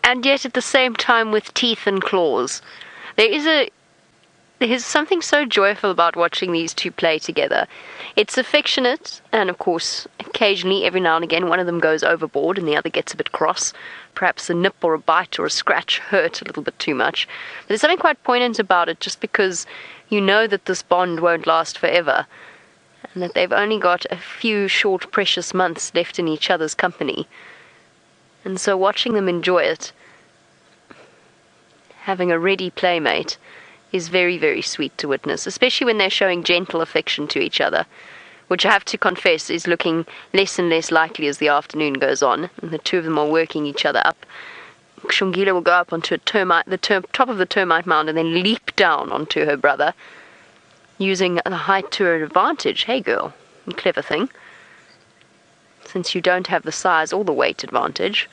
and yet at the same time with teeth and claws. There's something so joyful about watching these two play together. It's affectionate, and of course, occasionally, every now and again, one of them goes overboard and the other gets a bit cross. Perhaps a nip or a bite or a scratch hurt a little bit too much. But there's something quite poignant about it, just because you know that this bond won't last forever, and that they've only got a few short, precious months left in each other's company. And so watching them enjoy it, having a ready playmate, is very, very sweet to witness, especially when they're showing gentle affection to each other, which I have to confess is looking less and less likely as the afternoon goes on, and the two of them are working each other up. Xongile will go up onto top of the termite mound and then leap down onto her brother, using the height to her advantage. Hey girl, clever thing. Since you don't have the size or the weight advantage.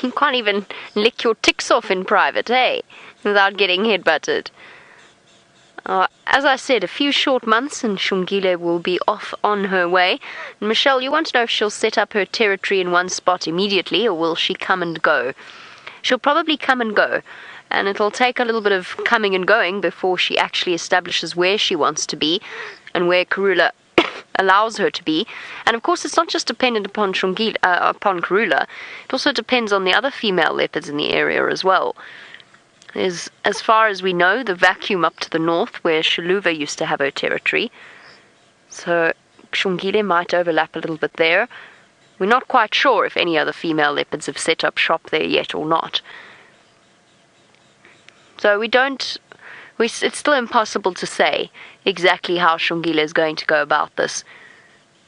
You can't even lick your ticks off in private, eh? Without getting headbutted. As I said, a few short months and Xongile will be off on her way. And Michelle, you want to know if she'll set up her territory in one spot immediately, or will she come and go? She'll probably come and go, and it'll take a little bit of coming and going before she actually establishes where she wants to be and where Karula allows her to be. And of course, it's not just dependent upon upon Karula. It also depends on the other female leopards in the area as well. There's, as far as we know, the vacuum up to the north where Shaluva used to have her territory. So Xongile might overlap a little bit there. We're not quite sure if any other female leopards have set up shop there yet or not. So it's still impossible to say exactly how Xongile is going to go about this.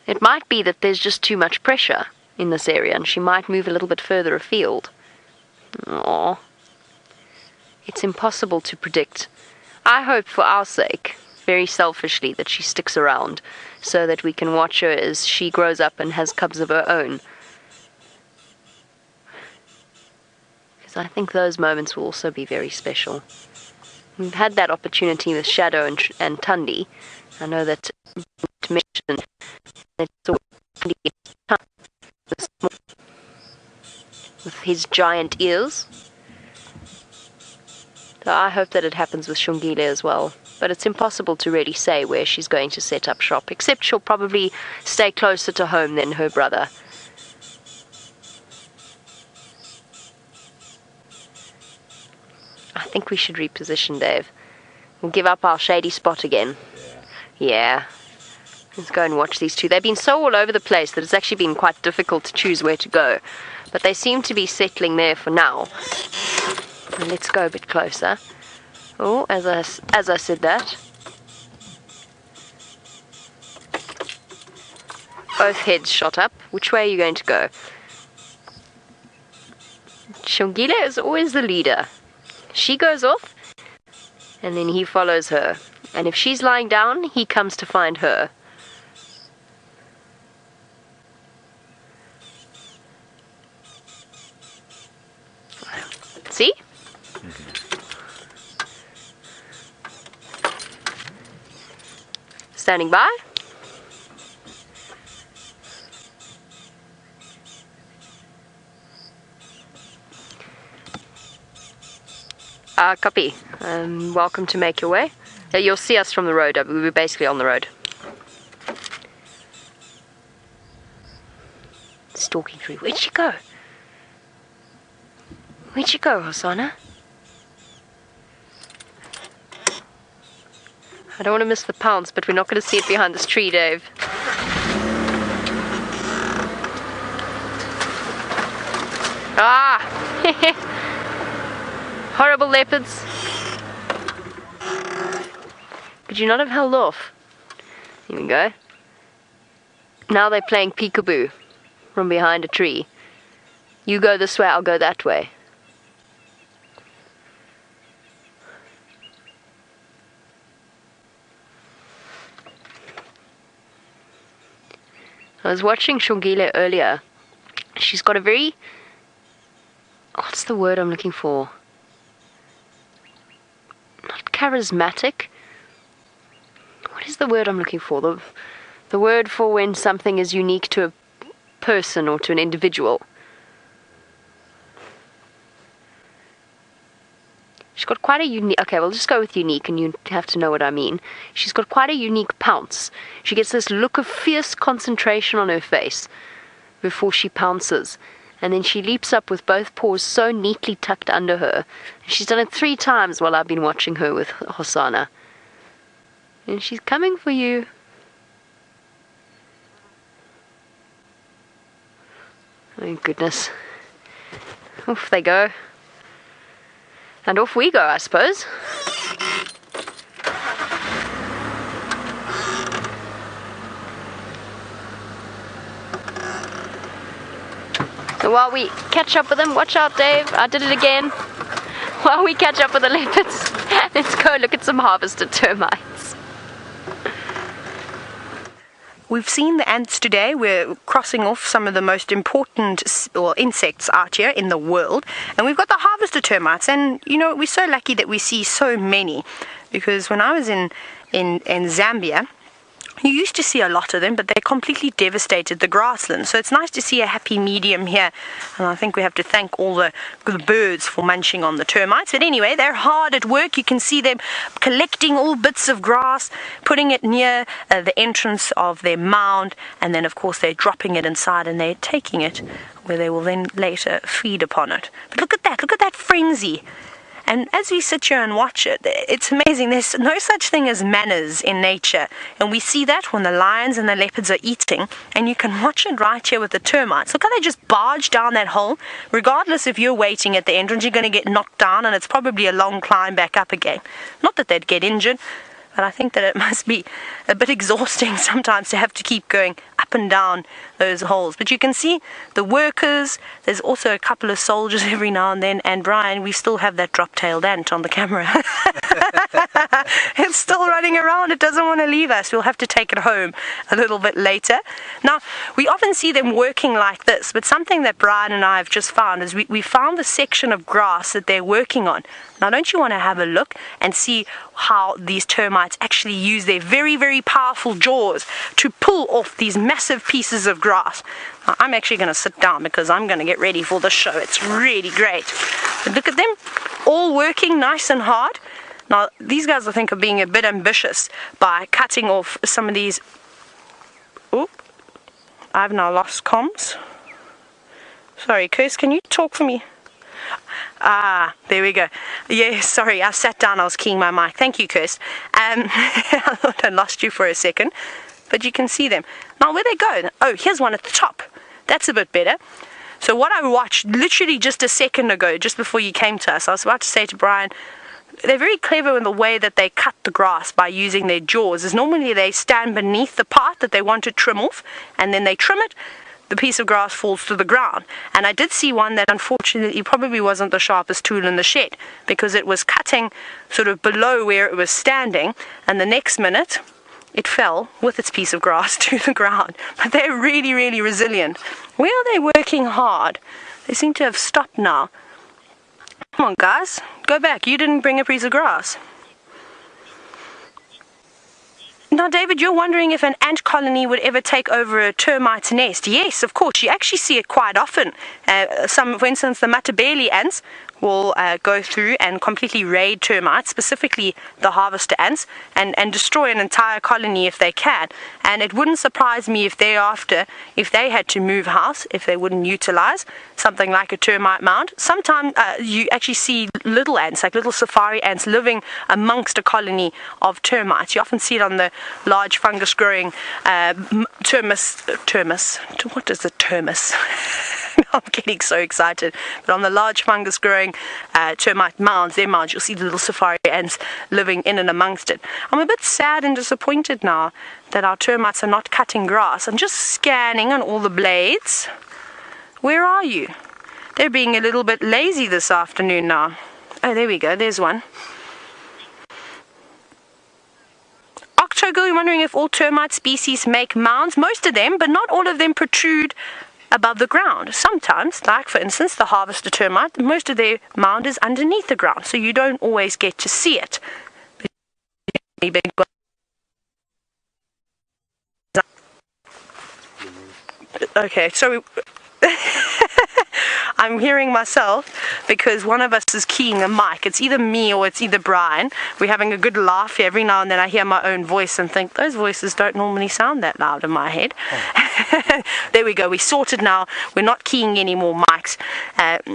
It might be that there's just too much pressure in this area and she might move a little bit further afield. Aww. It's impossible to predict. I hope for our sake, very selfishly, that she sticks around so that we can watch her as she grows up and has cubs of her own. Because I think those moments will also be very special. We've had that opportunity with Shadow and Thandi. I know that to mention that with his giant ears. So I hope that it happens with Xongile as well. But it's impossible to really say where she's going to set up shop, except she'll probably stay closer to home than her brother. I think we should reposition, Dave. We'll give up our shady spot again. Yeah. Let's go and watch these two. They've been so all over the place that it's actually been quite difficult to choose where to go. But they seem to be settling there for now. And let's go a bit closer. Oh, as I said that. Both heads shot up. Which way are you going to go? Xongile is always the leader. She goes off, and then he follows her. And if she's lying down, he comes to find her. See? Standing by. Copy. Welcome to make your way. You'll see us from the road. We were basically on the road. Stalking through. Where'd she go? Where'd she go, Hosana? I don't want to miss the pounce, but we're not going to see it behind this tree, Dave. Ah! Horrible leopards. Could you not have held off? Here we go. Now they're playing peekaboo from behind a tree. You go this way, I'll go that way. I was watching Xongile earlier. She's got a very... What's the word I'm looking for? charismatic. What is the word I'm looking for? The word for when something is unique to a person or to an individual. She's got quite a unique... Okay, we'll just go with unique, and you have to know what I mean. She's got quite a unique pounce. She gets this look of fierce concentration on her face before she pounces. And then she leaps up with both paws so neatly tucked under her. She's done it 3 times while I've been watching her with Hosana. And she's coming for you. Oh, goodness. Off they go. And off we go, I suppose. So while we catch up with them, watch out, Dave, I did it again. While we catch up with the leopards, let's go look at some harvested termites. We've seen the ants today. We're crossing off some of the most important insects out here in the world. And we've got the harvester termites. And, you know, we're so lucky that we see so many. Because when I was in Zambia, you used to see a lot of them, but they completely devastated the grassland. So it's nice to see a happy medium here. And I think we have to thank all the birds for munching on the termites. But anyway, they're hard at work. You can see them collecting all bits of grass, putting it near the entrance of their mound. And then, of course, they're dropping it inside and they're taking it where they will then later feed upon it. But look at that frenzy. And as we sit here and watch it, it's amazing. There's no such thing as manners in nature. And we see that when the lions and the leopards are eating. And you can watch it right here with the termites. Look how they just barge down that hole. Regardless if you're waiting at the entrance, you're going to get knocked down. And it's probably a long climb back up again. Not that they'd get injured, but I think that it must be a bit exhausting sometimes to have to keep going up and down those holes. But you can see the workers. There's also a couple of soldiers every now and then. And Brian, we still have that drop-tailed ant on the camera. It's still running around. It doesn't want to leave us. We'll have to take it home a little bit later. Now, we often see them working like this, but something that Brian and I have just found is we found the section of grass that they're working on. Now, don't you want to have a look and see how these termites actually use their very, very powerful jaws to pull off these massive pieces of grass? Now, I'm actually going to sit down because I'm going to get ready for the show. It's really great. But look at them, all working nice and hard. Now, these guys, I think, are being a bit ambitious by cutting off some of these... Oh, I've now lost comms. Sorry, Kirst, can you talk for me? Ah, there we go. Yeah, sorry, I sat down, I was keying my mic. Thank you, Kirst. I thought I lost you for a second, but you can see them. Now, where they go? Oh, here's one at the top. That's a bit better. So what I watched literally just a second ago, just before you came to us, I was about to say to Brian, they're very clever in the way that they cut the grass by using their jaws. Is normally they stand beneath the part that they want to trim off, and then they trim it. The piece of grass falls to the ground. And I did see one that unfortunately probably wasn't the sharpest tool in the shed, because it was cutting sort of below where it was standing, and the next minute it fell with its piece of grass to the ground. But they're really, really resilient. Where are they working hard? They seem to have stopped now. Come on, guys, go back. You didn't bring a piece of grass. Now, David, you're wondering if an ant colony would ever take over a termite's nest. Yes, of course. You actually see it quite often. For instance, the Matabele ants will go through and completely raid termites, specifically the harvester ants, and destroy an entire colony if they can. And it wouldn't surprise me if thereafter, if they had to move house, if they wouldn't utilize something like a termite mound. Sometimes you actually see little ants, like little safari ants, living amongst a colony of termites. You often see it on the large fungus-growing termis. What is the termis? I'm getting so excited. But on the large fungus-growing termite mounds, their mounds, you'll see the little safari ants living in and amongst it. I'm a bit sad and disappointed now that our termites are not cutting grass. I'm just scanning on all the blades. Where are you? They're being a little bit lazy this afternoon now. Oh, there we go. There's one. Octogal, you're wondering if all termite species make mounds. Most of them, but not all of them protrude above the ground. Sometimes, like for instance the harvester termite, most of their mound is underneath the ground, so you don't always get to see it. big. Okay, so I'm hearing myself because one of us is keying a mic. It's either me or it's either Brian. We're having a good laugh here. Every now and then I hear my own voice and think, those voices don't normally sound that loud in my head. Oh. There we go. We're sorted now. We're not keying any more mics.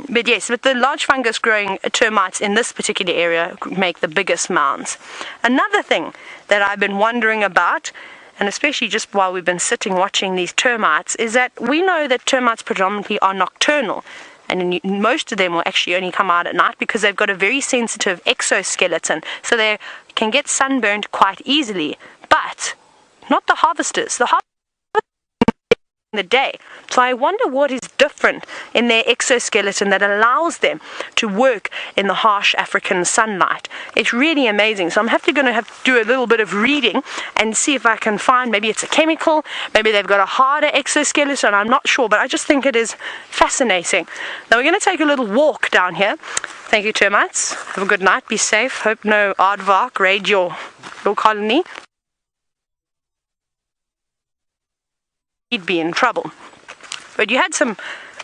But yes, with the large fungus growing termites in this particular area make the biggest mounds. Another thing that I've been wondering about, and especially just while we've been sitting watching these termites, is that we know that termites predominantly are nocturnal, and most of them will actually only come out at night because they've got a very sensitive exoskeleton, so they can get sunburned quite easily. But not the harvesters. The harvesters in the day. So I wonder what is different in their exoskeleton that allows them to work in the harsh African sunlight. It's really amazing. So I'm going to have to do a little bit of reading and see if I can find, maybe it's a chemical, maybe they've got a harder exoskeleton, I'm not sure, but I just think it is fascinating. Now we're going to take a little walk down here. Thank you, termites. Have a good night. Be safe. Hope no aardvark raid your colony. He'd be in trouble. But you had some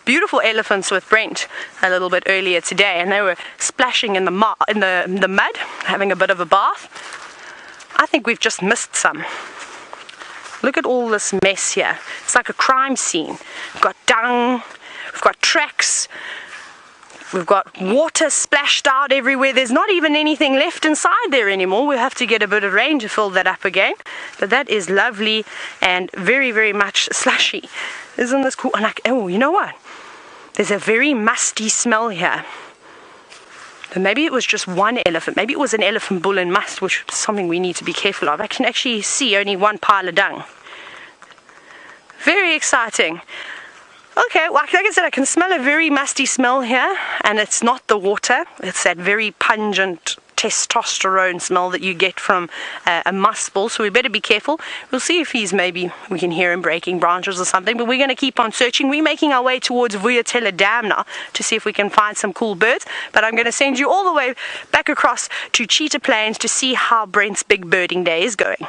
beautiful elephants with Brent a little bit earlier today, and they were splashing in the mud, having a bit of a bath. I think we've just missed some. Look at all this mess here. It's like a crime scene. We've got dung, we've got tracks, we've got water splashed out everywhere. There's not even anything left inside there anymore. We'll have to get a bit of rain to fill that up again. But that is lovely and very, very much slushy. Isn't this cool? And oh, you know what? There's a very musty smell here. But maybe it was just one elephant. Maybe it was an elephant bull in must, which is something we need to be careful of. I can actually see only one pile of dung. Very exciting. Okay, well, like I said, I can smell a very musty smell here, and it's not the water. It's that very pungent testosterone smell that you get from a musk bull, so we better be careful. We'll see if maybe we can hear him breaking branches or something, but we're going to keep on searching. We're making our way towards Vuyatela Dam now to see if we can find some cool birds, but I'm going to send you all the way back across to Cheetah Plains to see how Brent's big birding day is going.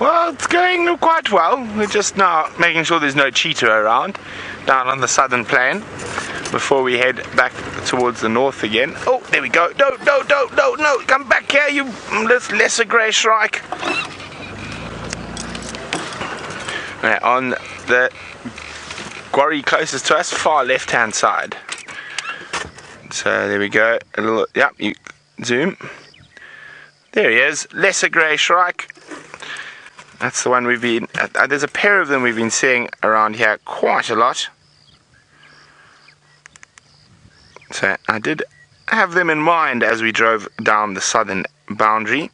Well, it's going quite well. We're just now making sure there's no cheetah around down on the southern plain before we head back towards the north again. Oh, there we go. No, come back here, you lesser grey shrike. Right, on the quarry closest to us, far left hand side. So there we go. A little, yeah, you zoom. There he is, lesser grey shrike. That's the one we've been, there's a pair of them we've been seeing around here quite a lot. So I did have them in mind as we drove down the southern boundary.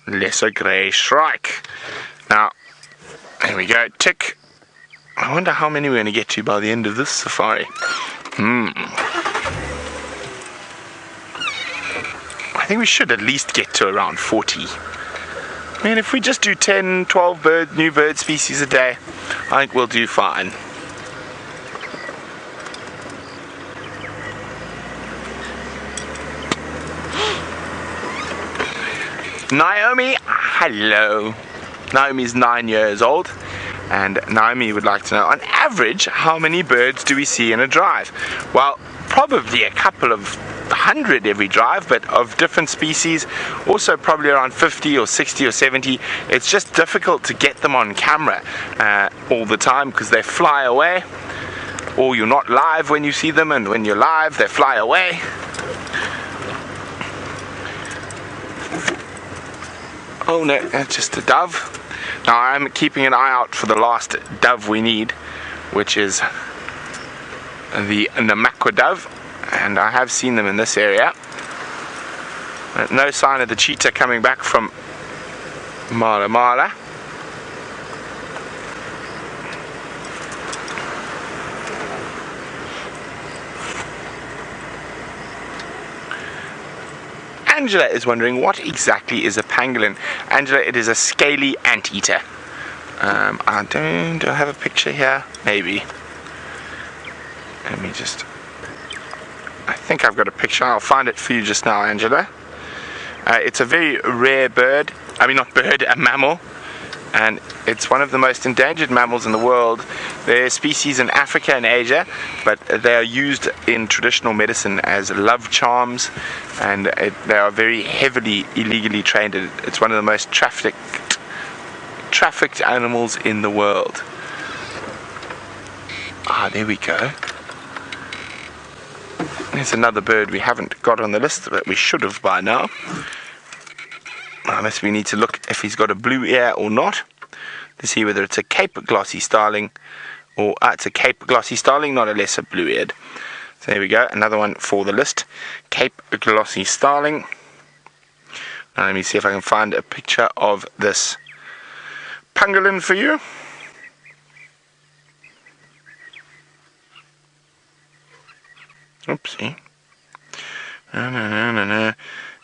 Lesser grey shrike. Now, there we go, tick. I wonder how many we're going to get to by the end of this safari. I think we should at least get to around 40. I mean, if we just do 10, 12 new bird species a day, I think we'll do fine. Naomi, hello. Naomi's 9 years old, and Naomi would like to know, on average, how many birds do we see in a drive? Well, probably a couple of 100 every drive, but of different species, also probably around 50 or 60 or 70. It's just difficult to get them on camera all the time because they fly away, or you're not live when you see them, and when you're live they fly away. Oh no, that's just a dove. Now I'm keeping an eye out for the last dove we need, which is the Namakwa dove, and I have seen them in this area. But no sign of the cheetah coming back from Mala Mala. Angela is wondering, what exactly is a pangolin? Angela, it is a scaly anteater. Do I have a picture here? Maybe. Let me just... I think I've got a picture. I'll find it for you just now, Angela. It's a very rare bird. I mean, not bird, a mammal. And it's one of the most endangered mammals in the world. They're species in Africa and Asia, but they are used in traditional medicine as love charms, and they are very heavily illegally trained. It's one of the most trafficked animals in the world. Ah, there we go. There's another bird we haven't got on the list, but we should have by now. Unless we need to look if he's got a blue ear or not, to see whether it's a Cape glossy starling, or it's a Cape glossy starling, not a lesser blue-eared. So there we go, another one for the list, Cape glossy starling. Now let me see if I can find a picture of this pangolin for you. Oopsie. No.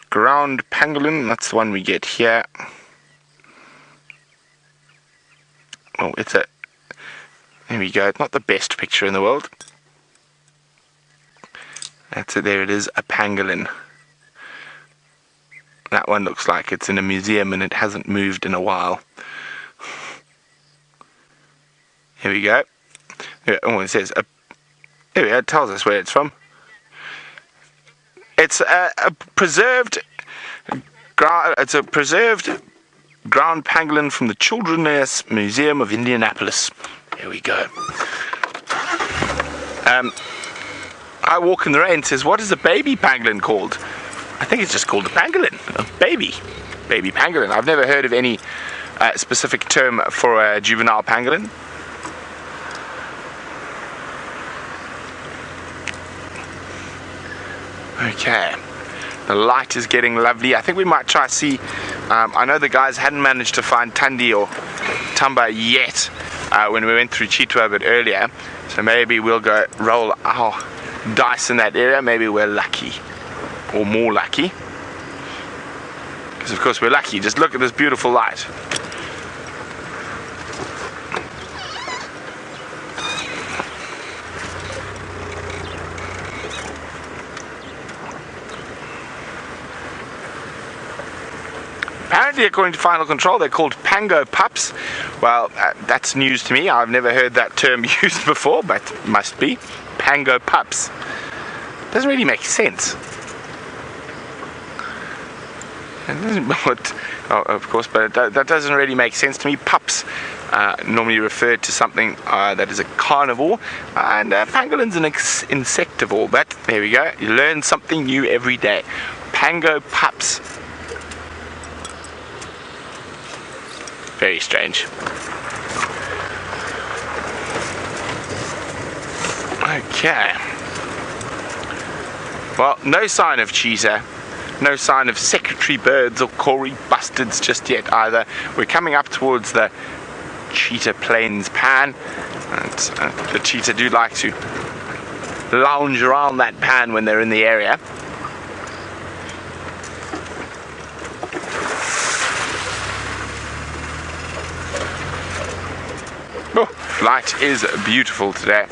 Ground pangolin, that's the one we get here. Oh, there we go, it's not the best picture in the world. That's it, there it is, a pangolin. That one looks like it's in a museum and it hasn't moved in a while. Here we go. Oh, it says, there we go, it tells us where it's from. It's a preserved ground pangolin from the Children's Museum of Indianapolis. There we go. I walk in the rain, says, what is a baby pangolin called? I think it's just called a pangolin. A baby pangolin. I've never heard of any specific term for a juvenile pangolin. Okay, the light is getting lovely. I think we might try to see, I know the guys hadn't managed to find Thandi or Tumba yet when we went through Chitwa a bit earlier, so maybe we'll go roll our dice in that area. Maybe we're lucky, or more lucky, because of course we're lucky. Just look at this beautiful light. Apparently, according to Final Control, they're called Pango pups. Well, that's news to me. I've never heard that term used before, but it must be. Pango pups. Doesn't really make sense. It doesn't, of course, but that doesn't really make sense to me. Pups normally refer to something that is a carnivore, and pangolin's an insectivore. But there we go. You learn something new every day. Pango pups. Very strange. Okay. Well, no sign of Cheetah. No sign of secretary birds or Corey bustards just yet either. We're coming up towards the Cheetah Plains pan. And, the cheetah do like to lounge around that pan when they're in the area. Oh, light is beautiful today.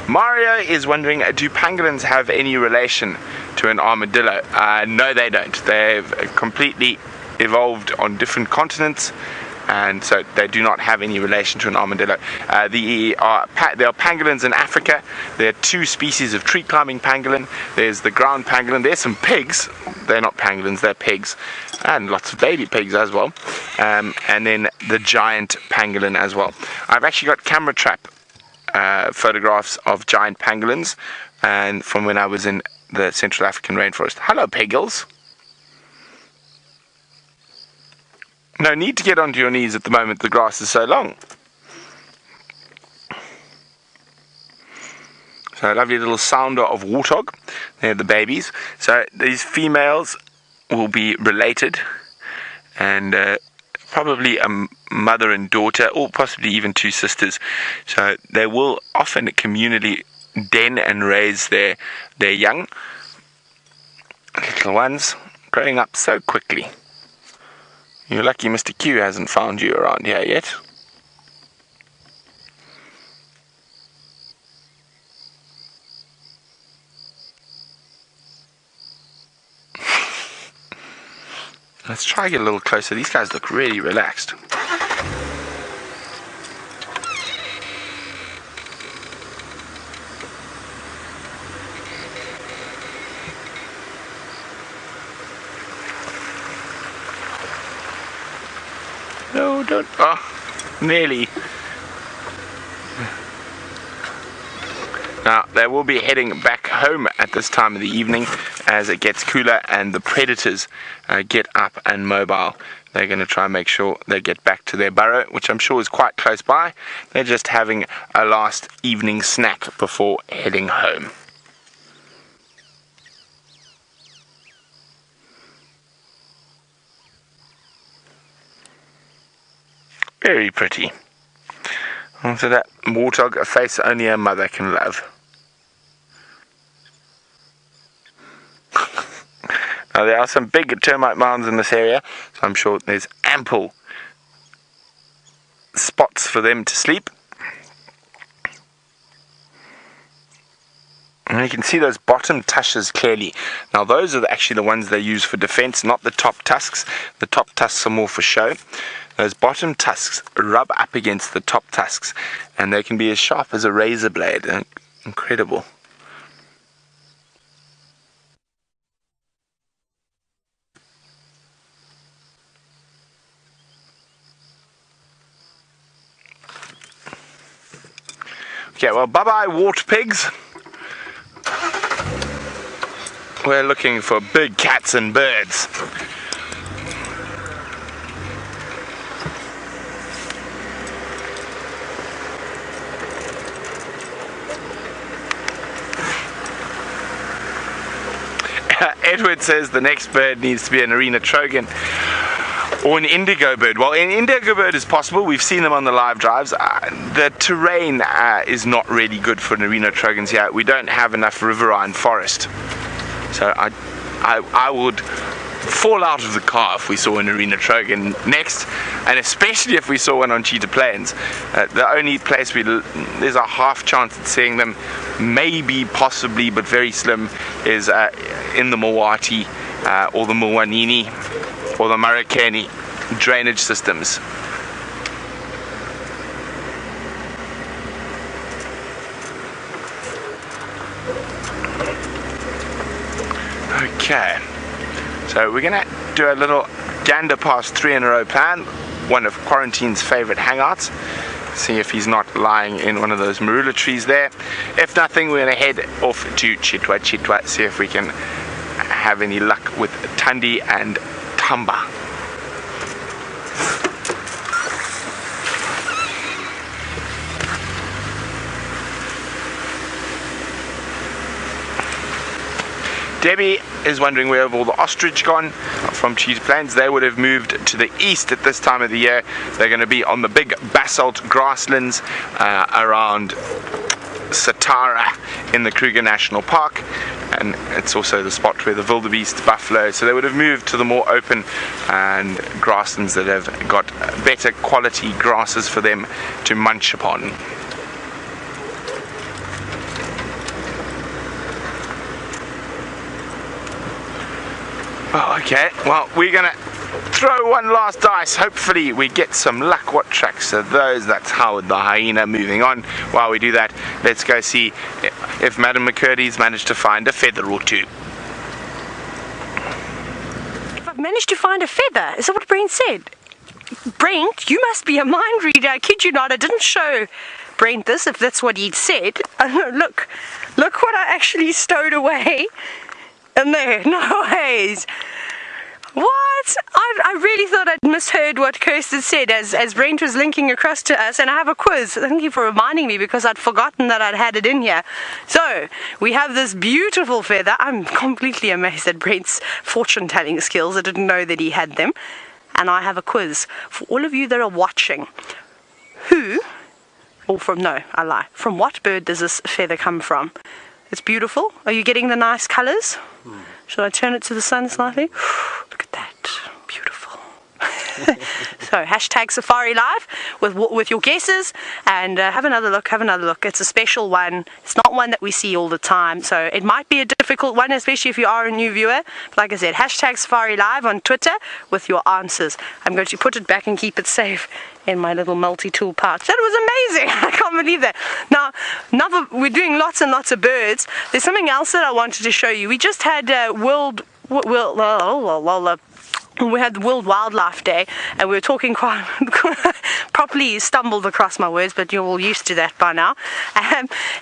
Mario is wondering, do pangolins have any relation to an armadillo? No, they don't. They've completely evolved on different continents, and so they do not have any relation to an armadillo. There are pangolins in Africa. There are two species of tree climbing pangolin. There's the ground pangolin. There's some pigs. They're not pangolins, they're pigs. And lots of baby pigs as well. And then the giant pangolin as well. I've actually got camera trap photographs of giant pangolins, and from when I was in the Central African rainforest. Hello, piggles. No need to get onto your knees at the moment, the grass is so long. So a lovely little sounder of warthog. They're the babies. So these females will be related, and probably a mother and daughter, or possibly even two sisters. So they will often communally den and raise their young little ones. growing up so quickly. You're lucky Mr. Q hasn't found you around here yet. Let's try to get a little closer. These guys look really relaxed. No, don't. Oh, nearly. Now, they will be heading back home at this time of the evening as it gets cooler and the predators get up and mobile. They're going to try and make sure they get back to their burrow, which I'm sure is quite close by. They're just having a last evening snack before heading home. Very pretty. So that warthog, a face only a mother can love. Now there are some big termite mounds in this area, so I'm sure there's ample spots for them to sleep. And you can see those bottom tushes clearly. Now those are actually the ones they use for defense, not the top tusks. The top tusks are more for show. Those bottom tusks rub up against the top tusks, and they can be as sharp as a razor blade. Incredible. Okay, well, bye-bye, wart pigs. We're looking for big cats and birds. Edward says the next bird needs to be an arena trogon or an indigo bird. Well, an indigo bird is possible. We've seen them on the live drives. The terrain is not really good for an arena trogons here. We don't have enough riverine forest. So I would fall out of the car if we saw an arena trogon next, and especially if we saw one on Cheetah Plains. The only place there's a half chance at seeing them, maybe, possibly, but very slim, is in the Mawati or the Mwanini or the Marakani drainage systems. Okay, so we're gonna do a little gander past 3 in a row plan, one of Quarantine's favorite hangouts. See if he's not lying in one of those marula trees there. If nothing, we're gonna head off to Chitwa, see if we can have any luck with Thandi and Tamba. Debbie is wondering where have all the ostrich gone from Cheetah Plains. They would have moved to the east at this time of the year. They're going to be on the big basalt grasslands around Satara in the Kruger National Park, and it's also the spot where the wildebeest, buffalo, so they would have moved to the more open and grasslands that have got better quality grasses for them to munch upon. Oh, okay, well, we're gonna throw one last dice. Hopefully we get some luck. What tracks are those? That's Howard the hyena. Moving on. While we do that, let's go see if Madam McCurdy's managed to find a feather or two. If I've managed to find a feather, is that what Brent said? Brent, you must be a mind reader. I kid you not, I didn't show Brent this, if that's what he'd said. Look what I actually stowed away in there. No ways. What? I really thought I'd misheard what Kirsten said as Brent was linking across to us, and I have a quiz. Thank you for reminding me, because I'd forgotten that I'd had it in here. So, we have this beautiful feather. I'm completely amazed at Brent's fortune-telling skills. I didn't know that he had them. And I have a quiz for all of you that are watching. From what bird does this feather come from? It's beautiful. Are you getting the nice colors? Should I turn it to the sun slightly? Look at that. Beautiful. So hashtag Safari Live with your guesses, and have another look. It's a special one. It's not one that we see all the time, so it might be a difficult one, especially if you are a new viewer. But like I said, hashtag Safari Live on Twitter with your answers. I'm going to put it back and keep it safe in my little multi-tool pouch. That was amazing. I can't believe that. Now we're doing lots and lots of birds. There's something else that I wanted to show you. We just had we had the World Wildlife Day, and we were talking quite properly stumbled across my words, but you're all used to that by now.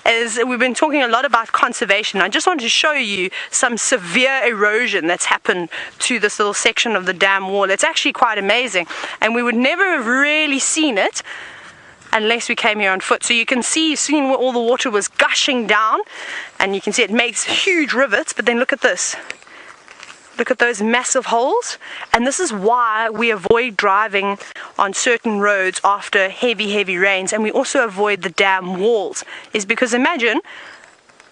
As we've been talking a lot about conservation, I just wanted to show you some severe erosion that's happened to this little section of the dam wall. It's actually quite amazing, and we would never have really seen it unless we came here on foot. So you can see, you've seen where all the water was gushing down, and you can see it makes huge rivets, but then look at this. Look at those massive holes, and this is why we avoid driving on certain roads after heavy rains, and we also avoid the dam walls, is because imagine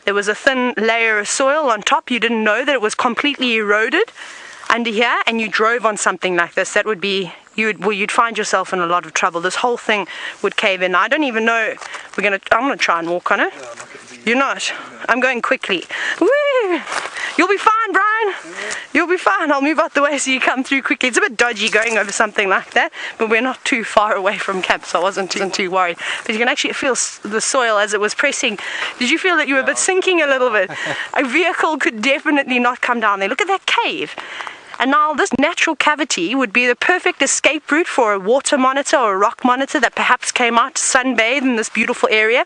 there was a thin layer of soil on top, you didn't know that it was completely eroded under here, and you drove on something like this. That would be, you'd find yourself in a lot of trouble. This whole thing would cave in. I don't even know, I'm gonna try and walk on it. You're not? I'm going quickly. Woo! You'll be fine, Brian. You'll be fine. I'll move out the way so you come through quickly. It's a bit dodgy going over something like that, but we're not too far away from camp, so I wasn't too worried. But you can actually feel the soil as it was pressing. Did you feel that you were a bit sinking a little bit? A vehicle could definitely not come down there. Look at that cave. And now this natural cavity would be the perfect escape route for a water monitor or a rock monitor that perhaps came out to sunbathe in this beautiful area.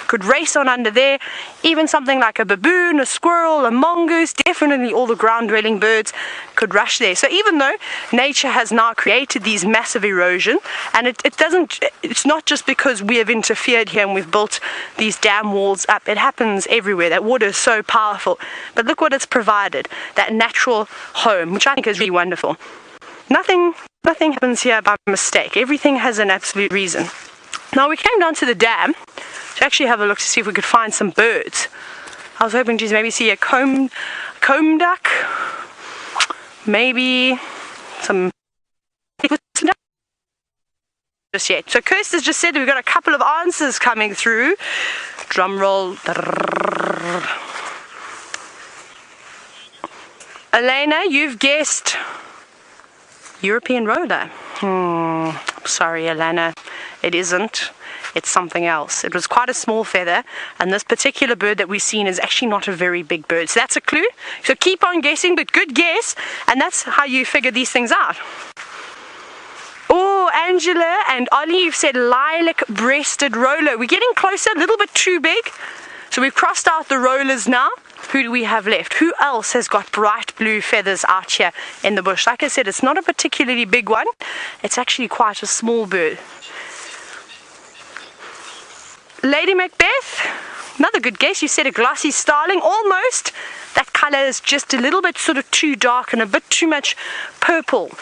Could race on under there. Even something like a baboon, a squirrel, a mongoose, definitely all the ground-dwelling birds could rush there. So even though nature has now created these massive erosion, and it's not just because we have interfered here and we've built these dam walls up. It happens everywhere. That water is so powerful. But look what it's provided, that natural home, which I think is really wonderful. Nothing happens here by mistake. Everything has an absolute reason. Now we came down to the dam to actually have a look to see if we could find some birds. I was hoping to maybe see a comb duck, maybe some just yet. So Kirsty's just said we've got a couple of answers coming through. Drum roll. Elena, you've guessed European roller. Sorry, Elena, it isn't. It's something else. It was quite a small feather, and this particular bird that we've seen is actually not a very big bird. So that's a clue. So keep on guessing, but good guess, and that's how you figure these things out. Oh, Angela and Ollie, you've said lilac-breasted roller. We're getting closer, a little bit too big. So we've crossed out the rollers now. Who do we have left? Who else has got bright blue feathers out here in the bush? Like I said, it's not a particularly big one. It's actually quite a small bird. Lady Macbeth, another good guess. You said a glossy starling. Almost. That colour is just a little bit sort of too dark and a bit too much purple.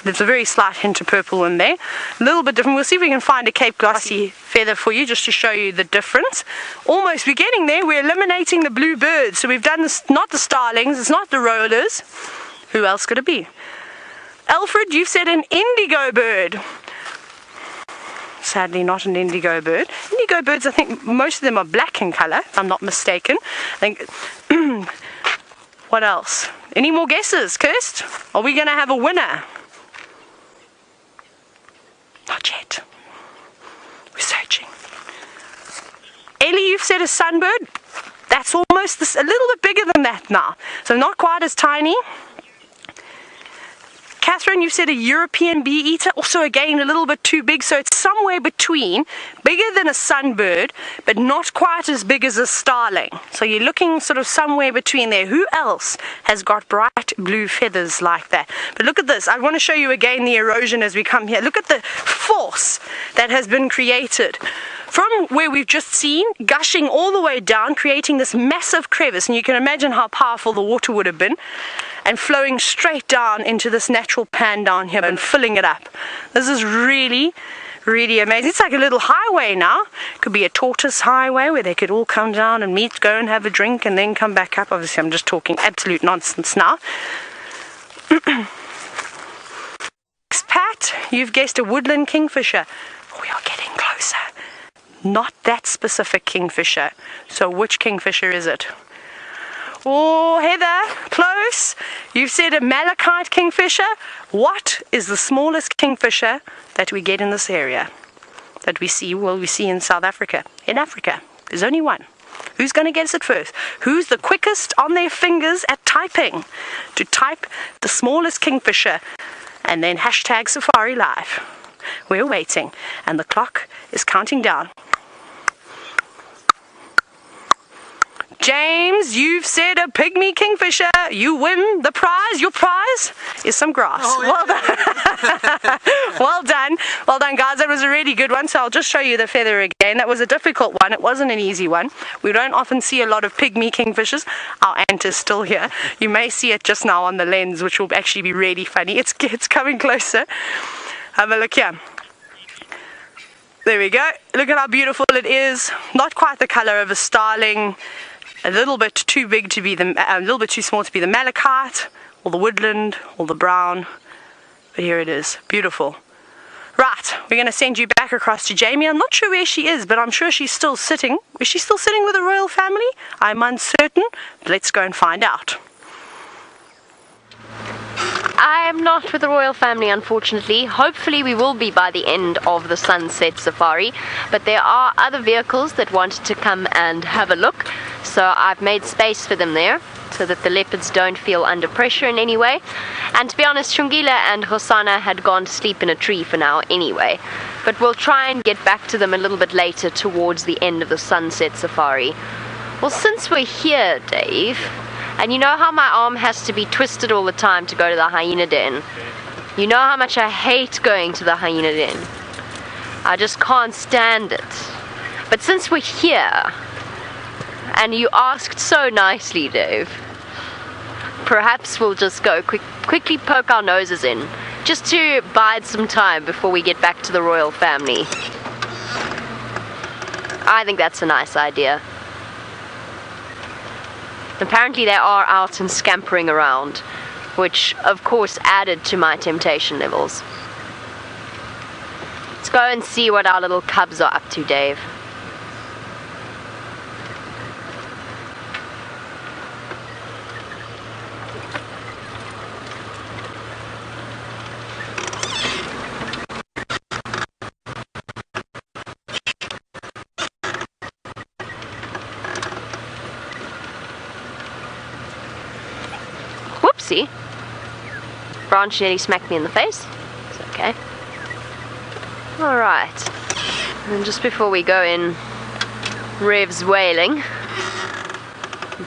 There's a very slight hint of purple in there. A little bit different. We'll see if we can find a Cape glossy feather for you just to show you the difference. Almost, we're getting there. We're eliminating the blue birds. So we've done this, not the starlings, it's not the rollers. Who else could it be? Alfred, you've said an indigo bird. Sadly not an indigo bird. Indigo birds, I think most of them are black in colour, if I'm not mistaken. I think, what else? Any more guesses, Kirst? Are we going to have a winner? Not yet. We're searching. Ellie, you've said a sunbird. That's almost a little bit bigger than that now. So not quite as tiny. Catherine, you've said a European bee-eater. Also, again, a little bit too big. So it's somewhere between, bigger than a sunbird, but not quite as big as a starling. So you're looking sort of somewhere between there. Who else has got bright blue feathers like that? But look at this. I want to show you again the erosion as we come here. Look at the force that has been created from where we've just seen, gushing all the way down, creating this massive crevice. And you can imagine how powerful the water would have been. And flowing straight down into this natural pan down here and filling it up. This is really, Really amazing. It's like a little highway now. Could be a tortoise highway where they could all come down and meet, go and have a drink, and then come back up. Obviously, I'm just talking absolute nonsense now. Pat, you've guessed a woodland kingfisher. We are getting closer. Not that specific kingfisher. So which kingfisher is it? Oh, Heather, close. You've said a malachite kingfisher. What is the smallest kingfisher that we get in this area? That we see, well, we see in South Africa. In Africa, there's only one. Who's going to guess it first? Who's the quickest on their fingers at typing? To type the smallest kingfisher and then hashtag Safari Live. We're waiting and the clock is counting down. James, you've said a pygmy kingfisher. You win the prize. Your prize is some grass. Oh, yeah. Well done. Well done. Well done, guys. That was a really good one. So I'll just show you the feather again. That was a difficult one. It wasn't an easy one. We don't often see a lot of pygmy kingfishers. Our ant is still here. You may see it just now on the lens, which will actually be really funny. It's coming closer. Have a look here. There we go. Look at how beautiful it is. Not quite the color of a starling. A little bit too big to be a little bit too small to be the malachite, or the woodland, or the brown. But here it is, beautiful. Right, we're going to send you back across to Jamie. I'm not sure where she is, but I'm sure she's still sitting. Is she still sitting with the royal family? I'm uncertain. Let's go and find out. I am not with the royal family, unfortunately. Hopefully we will be by the end of the sunset safari, but there are other vehicles that wanted to come and have a look, so I've made space for them there so that the leopards don't feel under pressure in any way. And to be honest, Xongile and Hosana had gone to sleep in a tree for now anyway, but we'll try and get back to them a little bit later towards the end of the sunset safari. Well, since we're here, Dave, and you know how my arm has to be twisted all the time to go to the hyena den. You know how much I hate going to the hyena den. I just can't stand it. But since we're here, and you asked so nicely, Dave, perhaps we'll just go quickly poke our noses in, just to bide some time before we get back to the royal family. I think that's a nice idea. Apparently they are out and scampering around, which of course added to my temptation levels. Let's go and see what our little cubs are up to, Dave. Whoopsie. Branch nearly smacked me in the face. It's okay. Alright. And just before we go in, revs wailing,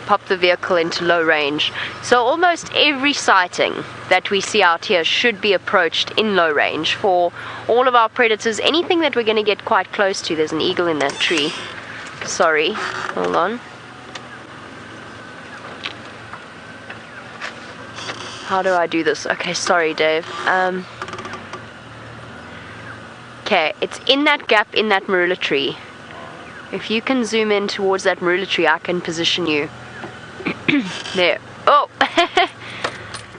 pop the vehicle into low range. So almost every sighting that we see out here should be approached in low range for all of our predators. Anything that we're going to get quite close to. There's an eagle in that tree. Sorry. Hold on. How do I do this? Okay, sorry, Dave. Okay, it's in that gap in that marula tree. If you can zoom in towards that marula tree, I can position you. There. Oh!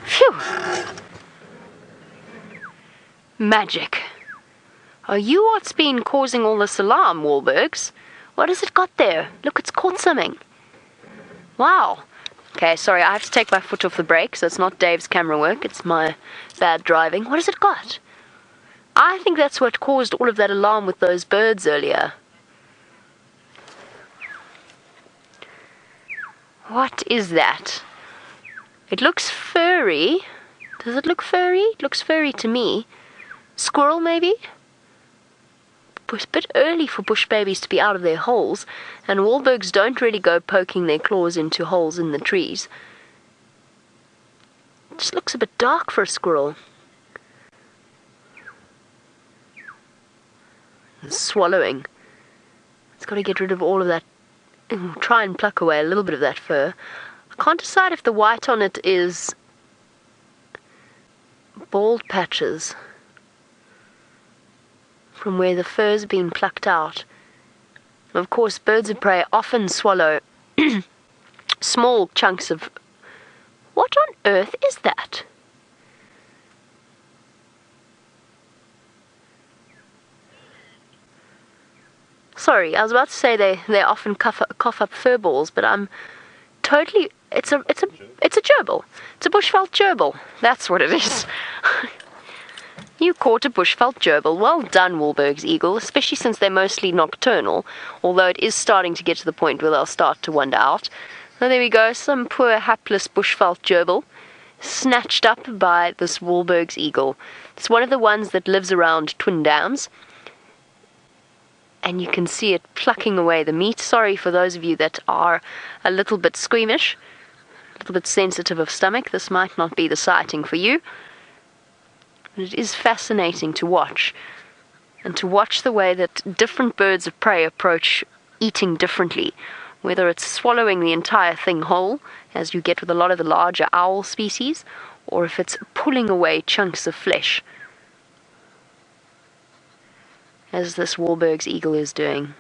Phew! Magic. Are you what's been causing all this alarm, Wahlbergs? What has it got there? Look, it's caught something. Wow. Okay, sorry, I have to take my foot off the brake, so it's not Dave's camera work, it's my bad driving. What has it got? I think that's what caused all of that alarm with those birds earlier. What is that? It looks furry. Does it look furry? It looks furry to me. Squirrel, maybe? It's a bit early for bush babies to be out of their holes, and Wahlbergs don't really go poking their claws into holes in the trees. It just looks a bit dark for a squirrel. It's swallowing. It's got to get rid of all of that. Try and pluck away a little bit of that fur. I can't decide if the white on it is bald patches. from where the fur's been plucked out. Of course, birds of prey often swallow small chunks of... What on earth is that? Sorry, I was about to say they often cough up fur balls, but I'm totally... It's a gerbil. It's a bushveld gerbil. That's what it is. You caught a bushveld gerbil. Well done, Wahlberg's eagle, especially since they're mostly nocturnal, although it is starting to get to the point where they'll start to wander out. So there we go, some poor hapless bushveld gerbil snatched up by this Wahlberg's eagle. It's one of the ones that lives around twin dams, and you can see it plucking away the meat. Sorry for those of you that are a little bit squeamish, a little bit sensitive of stomach. This might not be the sighting for you. It is fascinating to watch, and to watch the way that different birds of prey approach eating differently, whether it's swallowing the entire thing whole, as you get with a lot of the larger owl species, or if it's pulling away chunks of flesh, as this Wahlberg's eagle is doing.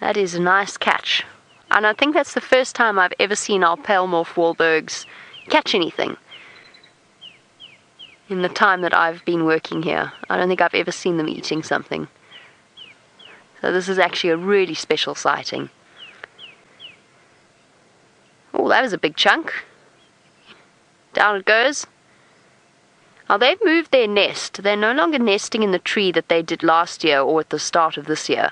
That is a nice catch, and I think that's the first time I've ever seen our pale morph Wahlbergs catch anything. In the time that I've been working here, I don't think I've ever seen them eating something. So this is actually a really special sighting. Oh, that was a big chunk. Down it goes. Now they've moved their nest. They're no longer nesting in the tree that they did last year or at the start of this year.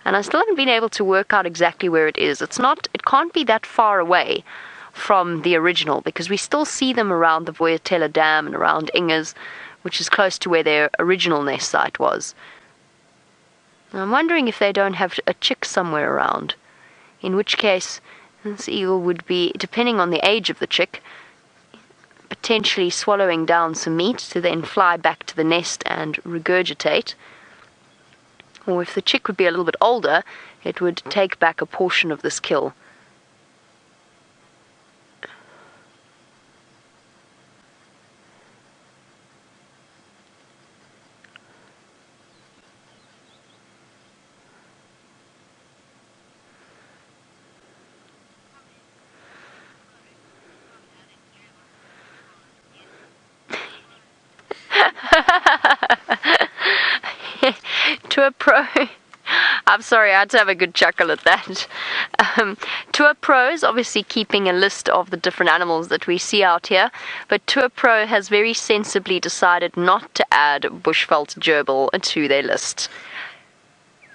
And I still haven't been able to work out exactly where it is. It can't be that far away from the original, because we still see them around the Voyatella Dam and around Ingers, which is close to where their original nest site was. I'm wondering if they don't have a chick somewhere around, in which case this eagle would be, depending on the age of the chick, potentially swallowing down some meat to then fly back to the nest and regurgitate. Or if the chick would be a little bit older, it would take back a portion of this kill. To a pro, I'm sorry, I had to have a good chuckle at that. Tour Pro is obviously keeping a list of the different animals that we see out here, but Tour Pro has very sensibly decided not to add bushveld gerbil to their list.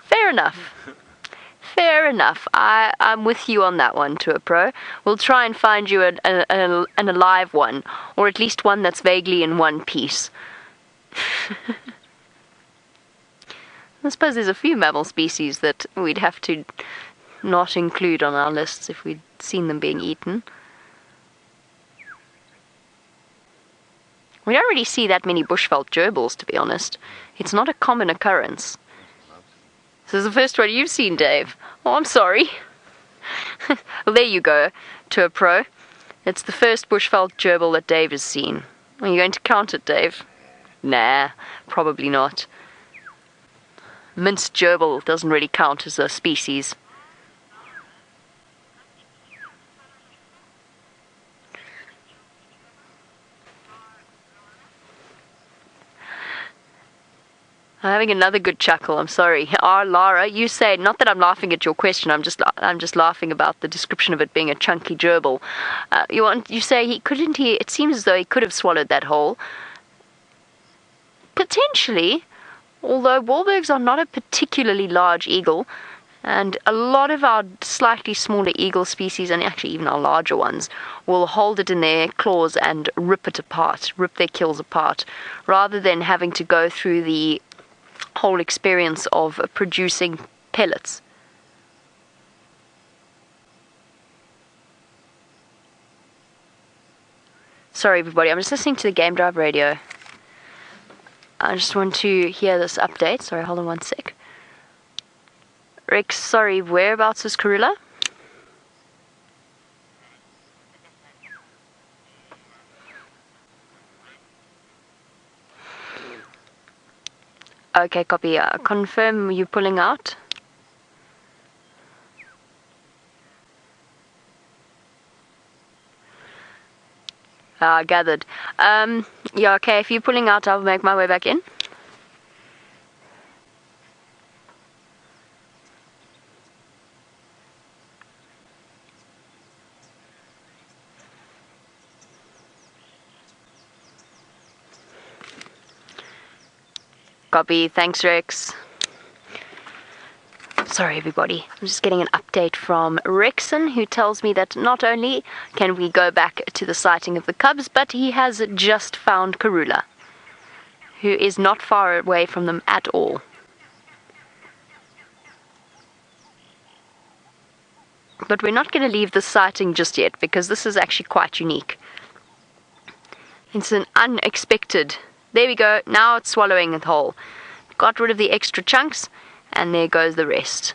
Fair enough. Fair enough. I'm with you on that one, Tour Pro. We'll try and find you an alive one, or at least one that's vaguely in one piece. I suppose there's a few mammal species that we'd have to not include on our lists if we'd seen them being eaten. We don't really see that many bushveld gerbils, to be honest. It's not a common occurrence. This is the first one you've seen, Dave. Oh, I'm sorry. Well, there you go, Tour Pro. It's the first bushveld gerbil that Dave has seen. Are you going to count it, Dave? Nah, probably not. Minced gerbil doesn't really count as a species. I'm having another good chuckle, I'm sorry. Lara, you say, not that I'm laughing at your question, I'm just laughing about the description of it being a chunky gerbil. You say it seems as though he could have swallowed that whole. Potentially, although Wahlbergs are not a particularly large eagle, and a lot of our slightly smaller eagle species, and actually even our larger ones, will hold it in their claws and rip it apart, rip their kills apart, rather than having to go through the whole experience of producing pellets. Sorry everybody, I'm just listening to the Game Drive radio. I just want to hear this update. Sorry, hold on one sec. Rex, sorry, whereabouts is Karula? Okay, copy. Confirm you pulling out. Gathered. Yeah, okay, if you're pulling out, I'll make my way back in. Copy. Thanks, Rex. Sorry, everybody. I'm just getting an update from Rexon, who tells me that not only can we go back to the sighting of the cubs, but he has just found Karula, who is not far away from them at all. But we're not going to leave the sighting just yet, because this is actually quite unique. It's an unexpected... There we go. Now it's swallowing it whole. Got rid of the extra chunks, and there goes the rest.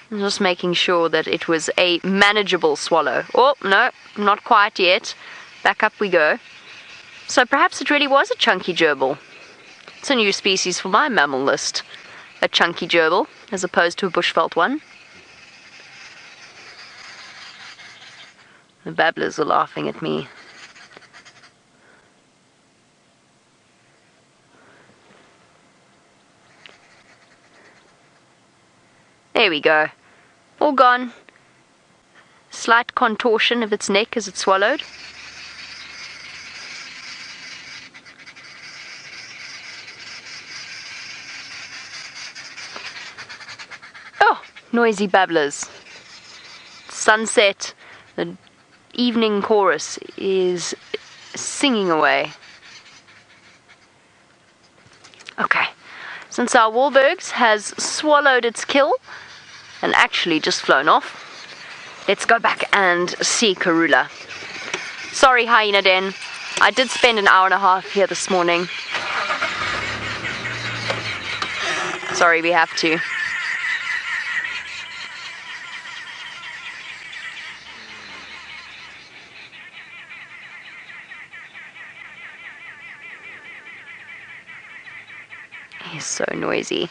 I'm just making sure that it was a manageable swallow. Oh, no, not quite yet. Back up we go. So perhaps it really was a chunky gerbil. It's a new species for my mammal list. A chunky gerbil, as opposed to a bushveld one. The babblers are laughing at me. There we go. All gone. Slight contortion of its neck as it swallowed. Oh, noisy babblers. Sunset. The evening chorus is singing away. Okay. Since our Wahlbergs has swallowed its kill and actually just flown off, let's go back and see Karula. Sorry, Hyena Den. I did spend an hour and a half here this morning. Sorry, we have to. He's so noisy.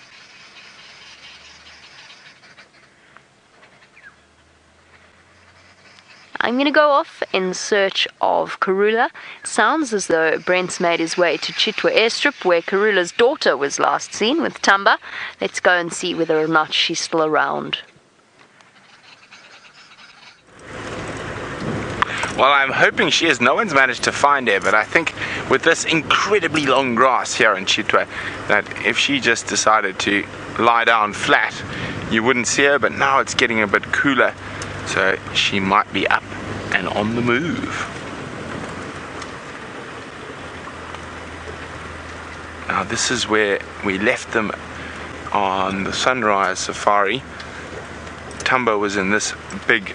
I'm going to go off in search of Karula. Sounds as though Brent's made his way to Chitwa airstrip, where Karula's daughter was last seen with Tamba. Let's go and see whether or not she's still around. Well, I'm hoping she is. No one's managed to find her, but I think with this incredibly long grass here in Chitwa, that if she just decided to lie down flat, you wouldn't see her, but now it's getting a bit cooler, so she might be up and on the move. Now this is where we left them on the sunrise safari. Tamba was in this big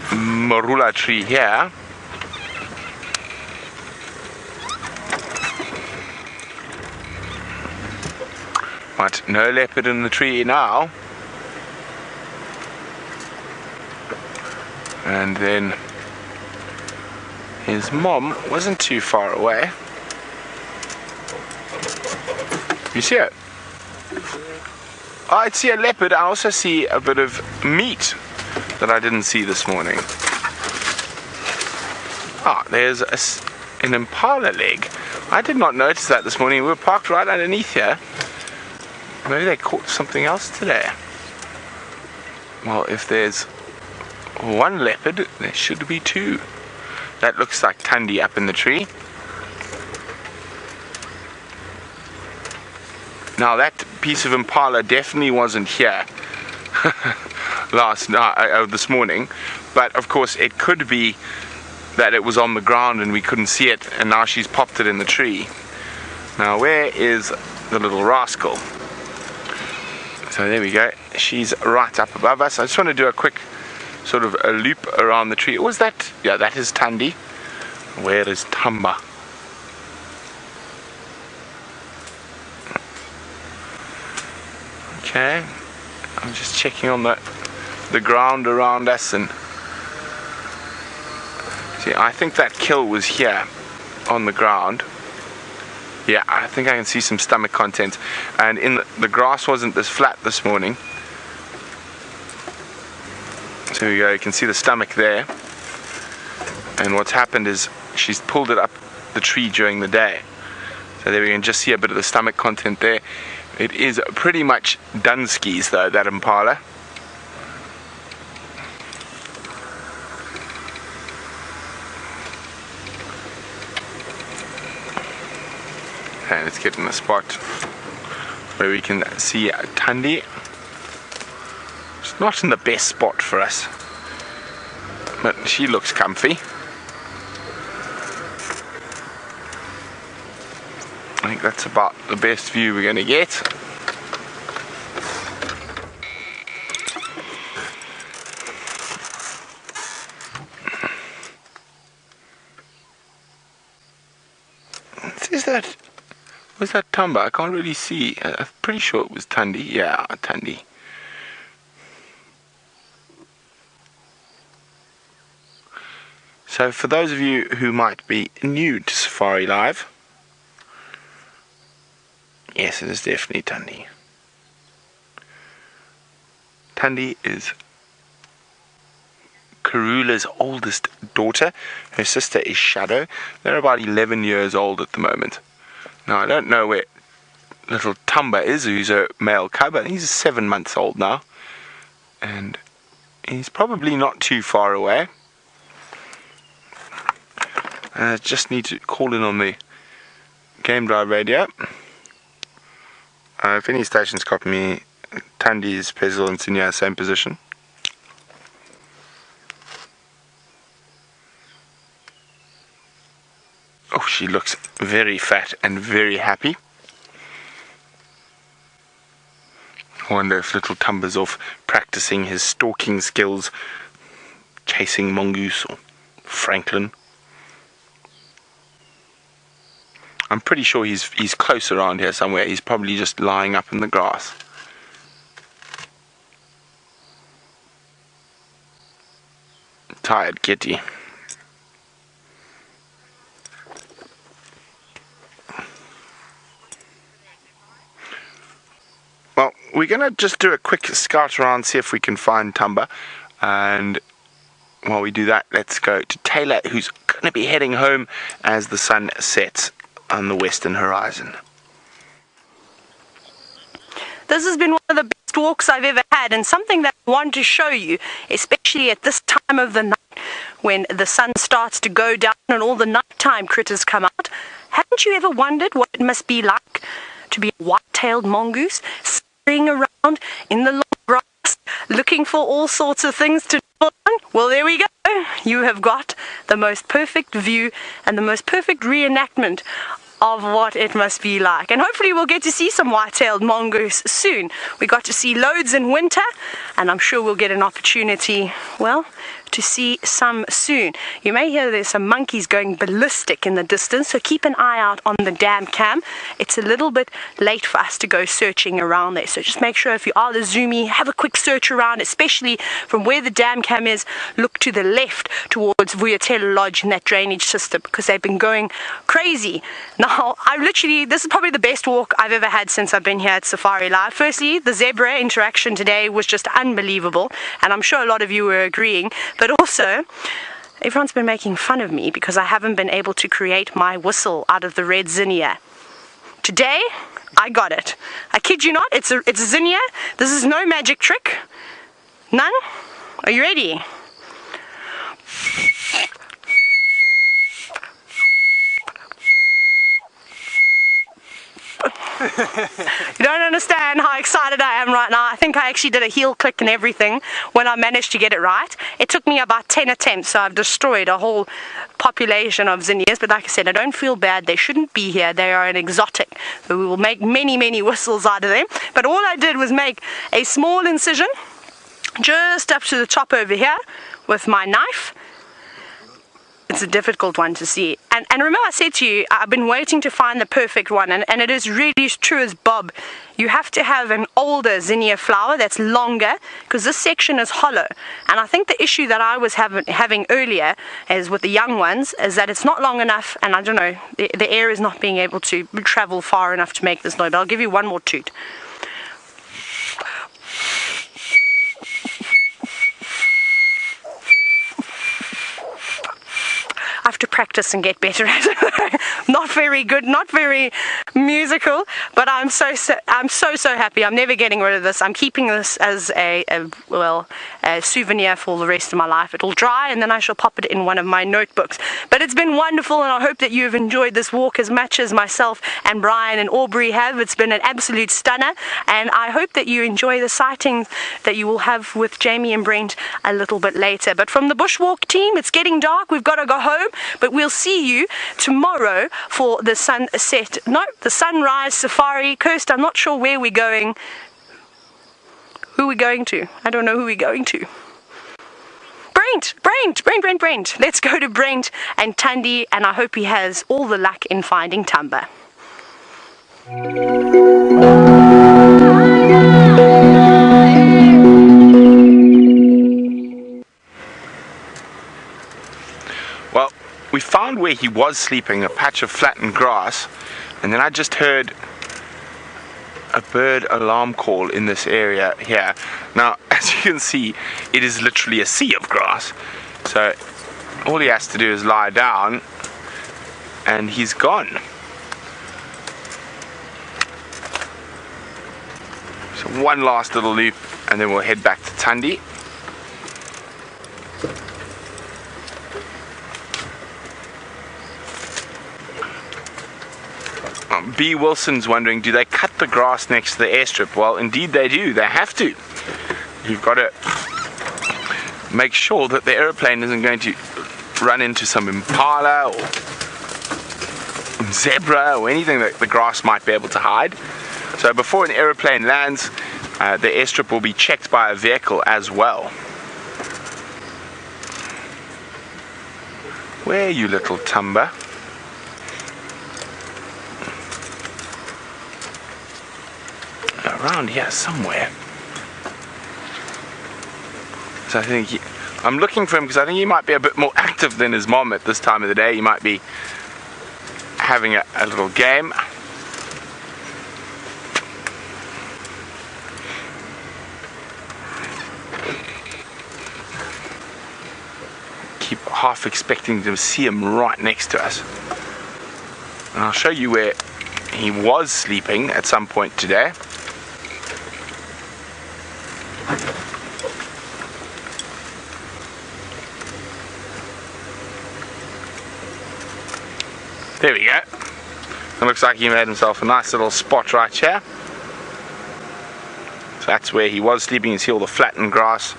marula tree here. But no leopard in the tree now. And then his mom wasn't too far away. You see it? Oh, I see a leopard. I also see a bit of meat that I didn't see this morning. Ah, there's an impala leg. I did not notice that this morning. We were parked right underneath here. Maybe they caught something else today. Well, if there's one leopard, there should be two. That looks like Thandi up in the tree. Now that piece of impala definitely wasn't here this morning, but of course it could be that it was on the ground and we couldn't see it, and now she's popped it in the tree. Now where is the little rascal? So there we go, she's right up above us. I just want to do a quick sort of a loop around the tree. Was that? Yeah, that is Thandi. Where is Tamba? Okay, I'm just checking on the ground around us, and see, I think that kill was here on the ground. Yeah, I think I can see some stomach content. And the grass wasn't this flat this morning. So here we go, you can see the stomach there. And what's happened is she's pulled it up the tree during the day. So there we can just see a bit of the stomach content there. It is pretty much Dunskies though, that impala. Okay, let's get in the spot where we can see Thandi. It's not in the best spot for us, but she looks comfy. I think that's about the best view we're going to get. Was that Tamba? I can't really see. I'm pretty sure it was Thandi. Yeah, Thandi. So for those of you who might be new to Safari Live, yes, it is definitely Thandi. Thandi is Karula's oldest daughter. Her sister is Shadow. They're about 11 years old at the moment. Now, I don't know where little Tumba is, who's a male cub. I think he's 7 months old now. And he's probably not too far away. I just need to call in on the game drive radio. If any stations copy me, Thandi's Pezel and Sinya, same position. Oh, she looks very fat and very happy. I wonder if little Tumba's off practicing his stalking skills, chasing mongoose or francolin. I'm pretty sure he's close around here somewhere. He's probably just lying up in the grass. Tired kitty. Well, we're going to just do a quick scout around, see if we can find Tumba. And while we do that, let's go to Tayla, who's going to be heading home as the sun sets on the western horizon. This has been one of the best walks I've ever had, and something that I want to show you, especially at this time of the night when the sun starts to go down and all the nighttime critters come out. Haven't you ever wondered what it must be like to be a white-tailed mongoose scurrying around in the long grass looking for all sorts of things to nibble on? Well, there we go. You have got the most perfect view and the most perfect reenactment of what it must be like. And hopefully we'll get to see some white-tailed mongoose soon. We got to see loads in winter, and I'm sure we'll get an opportunity, well, to see some soon. You may hear there's some monkeys going ballistic in the distance, so keep an eye out on the dam cam. It's a little bit late for us to go searching around there, so just make sure if you are the zoomy, have a quick search around, especially from where the dam cam is. Look to the left towards Vuyatela Lodge and that drainage system, because they've been going crazy. Now, this is probably the best walk I've ever had since I've been here at Safari Live. Firstly, the zebra interaction today was just unbelievable, and I'm sure a lot of you were agreeing. But also, everyone's been making fun of me because I haven't been able to create my whistle out of the red zinnia. Today, I got it. I kid you not, it's a zinnia. This is no magic trick. None? Are you ready? You don't understand how excited I am right now. I think I actually did a heel click and everything when I managed to get it right. It took me about 10 attempts, so I've destroyed a whole population of zinnias. But like I said, I don't feel bad. They shouldn't be here. They are an exotic. So we will make many whistles out of them. But all I did was make a small incision just up to the top over here with my knife. it's a difficult one to see. And remember I said to you, I've been waiting to find the perfect one, and it is really true as Bob. You have to have an older zinnia flower that's longer, because this section is hollow. And I think the issue that I was having earlier is with the young ones is that it's not long enough, and I don't know, the air is not being able to travel far enough to make this noise. But I'll give you one more toot. I have to practice and get better at it. Not very good, not very musical, but I'm so happy. I'm never getting rid of this. I'm keeping this as a souvenir for the rest of my life. It'll dry and then I shall pop it in one of my notebooks. But it's been wonderful, and I hope that you've enjoyed this walk as much as myself and Brian and Aubrey have. It's been an absolute stunner, and I hope that you enjoy the sightings that you will have with Jamie and Brent a little bit later. But from the Bushwalk team, it's getting dark. We've got to go home. But we'll see you tomorrow for the the sunrise safari. Kirst, I'm not sure where we're going. Who are we going to? I don't know who we're going to. Brent. Let's go to Brent and Thandi, and I hope he has all the luck in finding Tumba. Well, we found where he was sleeping, a patch of flattened grass, and then I just heard a bird alarm call in this area here. Now, as you can see, it is literally a sea of grass, so all he has to do is lie down and he's gone. So one last little loop and then we'll head back to Thandi. B. Wilson's wondering, do they cut the grass next to the airstrip? Well, indeed they do. They have to. You've got to make sure that the aeroplane isn't going to run into some impala or zebra or anything that the grass might be able to hide. So before an aeroplane lands, the airstrip will be checked by a vehicle as well. Where are you, little Tumba? Around here somewhere. So I think I'm looking for him because I think he might be a bit more active than his mom at this time of the day. He might be having a little game. Keep half expecting to see him right next to us. And I'll show you where he was sleeping at some point today. There we go. It looks like he made himself a nice little spot right here. So that's where he was sleeping. You see all the flattened grass.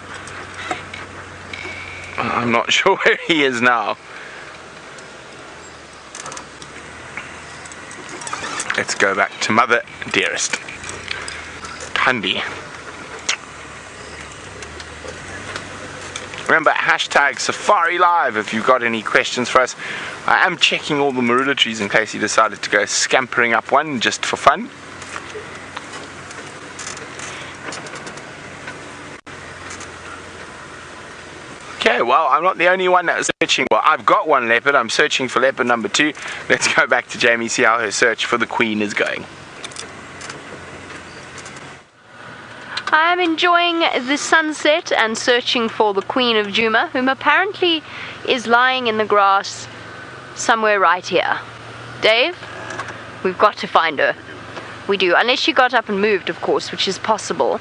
I'm not sure where he is now. Let's go back to Mother Dearest. Thandi. Remember, hashtag Safari Live if you've got any questions for us. I am checking all the marula trees in case he decided to go scampering up one just for fun. Okay, well, I'm not the only one that was searching. Well, I've got one leopard. I'm searching for leopard number 2. Let's go back to Jamie, see how her search for the queen is going. I am enjoying the sunset and searching for the Queen of Djuma, whom apparently is lying in the grass somewhere right here. Dave, we've got to find her. We do, unless she got up and moved, of course, which is possible,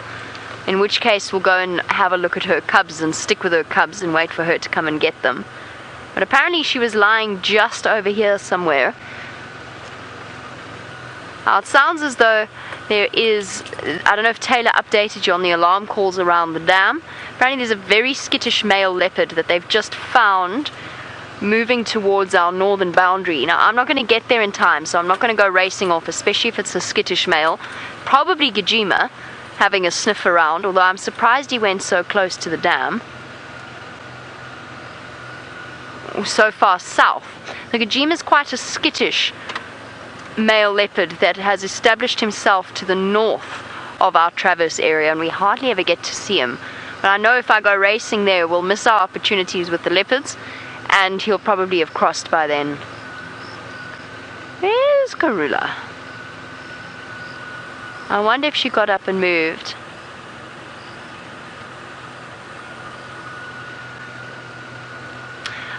in which case we'll go and have a look at her cubs and stick with her cubs and wait for her to come and get them. But apparently she was lying just over here somewhere. Now, it sounds as though there is, I don't know if Tayla updated you on the alarm calls around the dam. Apparently there's a very skittish male leopard that they've just found moving towards our northern boundary. Now, I'm not going to get there in time, so I'm not going to go racing off, especially if it's a skittish male. Probably Djuma having a sniff around, although I'm surprised he went so close to the dam. so far south. The Djuma is quite a skittish male leopard that has established himself to the north of our traverse area, and we hardly ever get to see him. But I know if I go racing there, we'll miss our opportunities with the leopards, and he'll probably have crossed by then. There's Karula. I wonder if she got up and moved.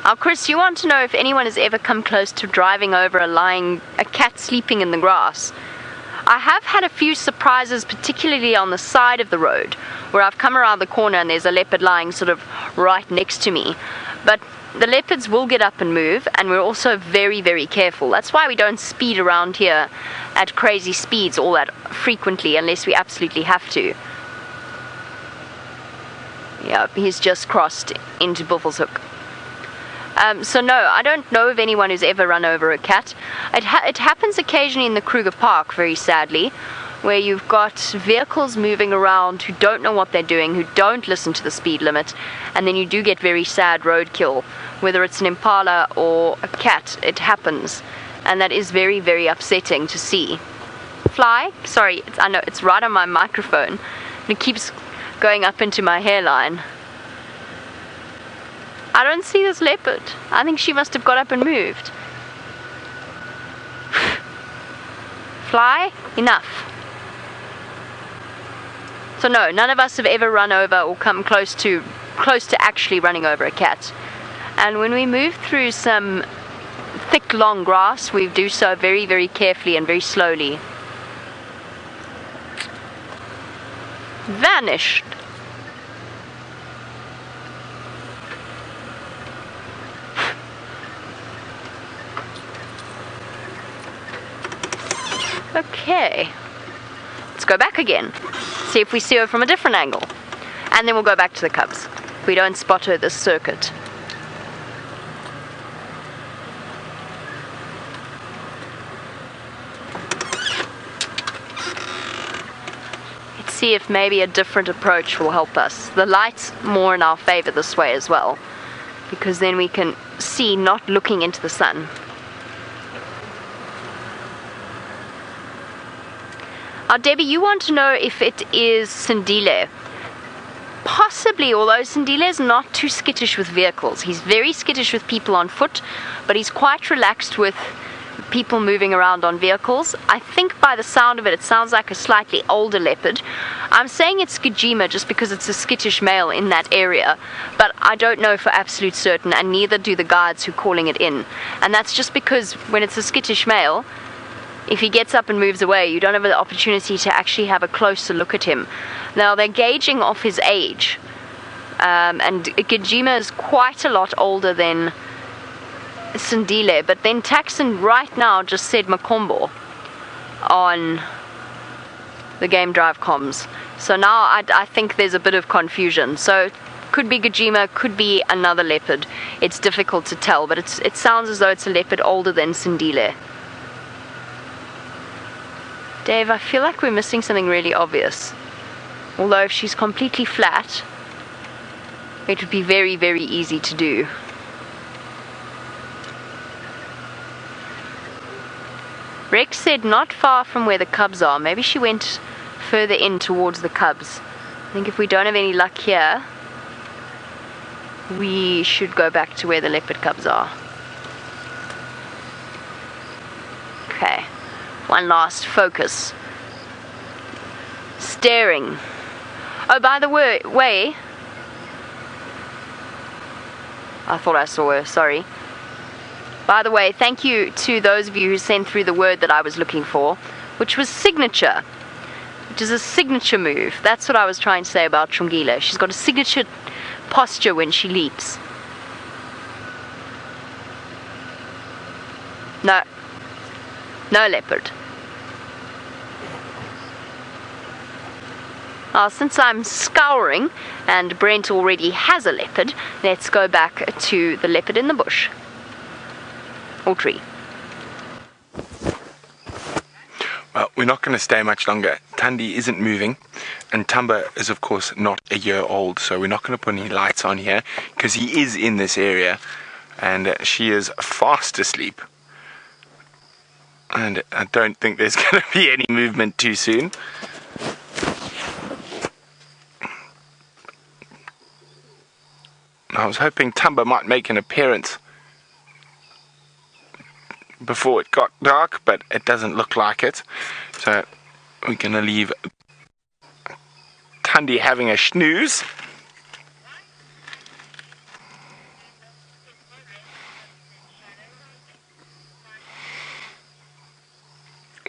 Now, Chris, you want to know if anyone has ever come close to driving over a cat sleeping in the grass. I have had a few surprises, particularly on the side of the road, where I've come around the corner and there's a leopard lying sort of right next to me. But the leopards will get up and move, and we're also very, very careful. That's why we don't speed around here at crazy speeds all that frequently, unless we absolutely have to. Yeah, he's just crossed into Buffelshoek. So no, I don't know of anyone who's ever run over a cat. It happens occasionally in the Kruger Park, very sadly, where you've got vehicles moving around who don't know what they're doing, who don't listen to the speed limit, and then you do get very sad roadkill. Whether it's an impala or a cat, it happens, and that is very, very upsetting to see. Fly? Sorry, I know, it's right on my microphone, and it keeps going up into my hairline. I don't see this leopard. I think she must have got up and moved. Fly? Enough. So no, none of us have ever run over or come close to actually running over a cat. And when we move through some thick, long grass, we do so very, very carefully and very slowly. Vanished. Okay, let's go back again, see if we see her from a different angle, and then we'll go back to the cubs if we don't spot her this circuit. Let's see if maybe a different approach will help us. The light's more in our favor this way as well, because then we can see not looking into the sun. Debbie, you want to know if it is Xongile. Possibly, although Xongile is not too skittish with vehicles. He's very skittish with people on foot, but he's quite relaxed with people moving around on vehicles. I think by the sound of it, it sounds like a slightly older leopard. I'm saying it's Djuma just because it's a skittish male in that area, but I don't know for absolute certain, and neither do the guides who are calling it in. And that's just because when it's a skittish male, if he gets up and moves away, you don't have the opportunity to actually have a closer look at him. Now, they're gauging off his age, and Djuma is quite a lot older than Xongile, but then Taxon right now just said Makombo on the Game Drive comms. So now I think there's a bit of confusion. So could be Djuma, could be another leopard. It's difficult to tell, but it sounds as though it's a leopard older than Xongile. Dave, I feel like we're missing something really obvious. Although if she's completely flat, it would be very, very easy to do. Rex said not far from where the cubs are. Maybe she went further in towards the cubs. I think if we don't have any luck here, we should go back to where the leopard cubs are. Okay. One last focus. Staring. Oh, by the way, I thought I saw her, sorry. By the way, thank you to those of you who sent through the word that I was looking for, which was signature, which is a signature move. That's what I was trying to say about Xongile. She's got a signature posture when she leaps. No. No leopard. Since I'm scouring and Brent already has a leopard, let's go back to the leopard in the bush. Or tree. Well, we're not going to stay much longer. Thandi isn't moving, and Tumba is of course not a year old, so we're not going to put any lights on here because he is in this area. and she is fast asleep. And I don't think there's going to be any movement too soon. I was hoping Tumba might make an appearance before it got dark, but it doesn't look like it. So we're going to leave Thandi having a snooze.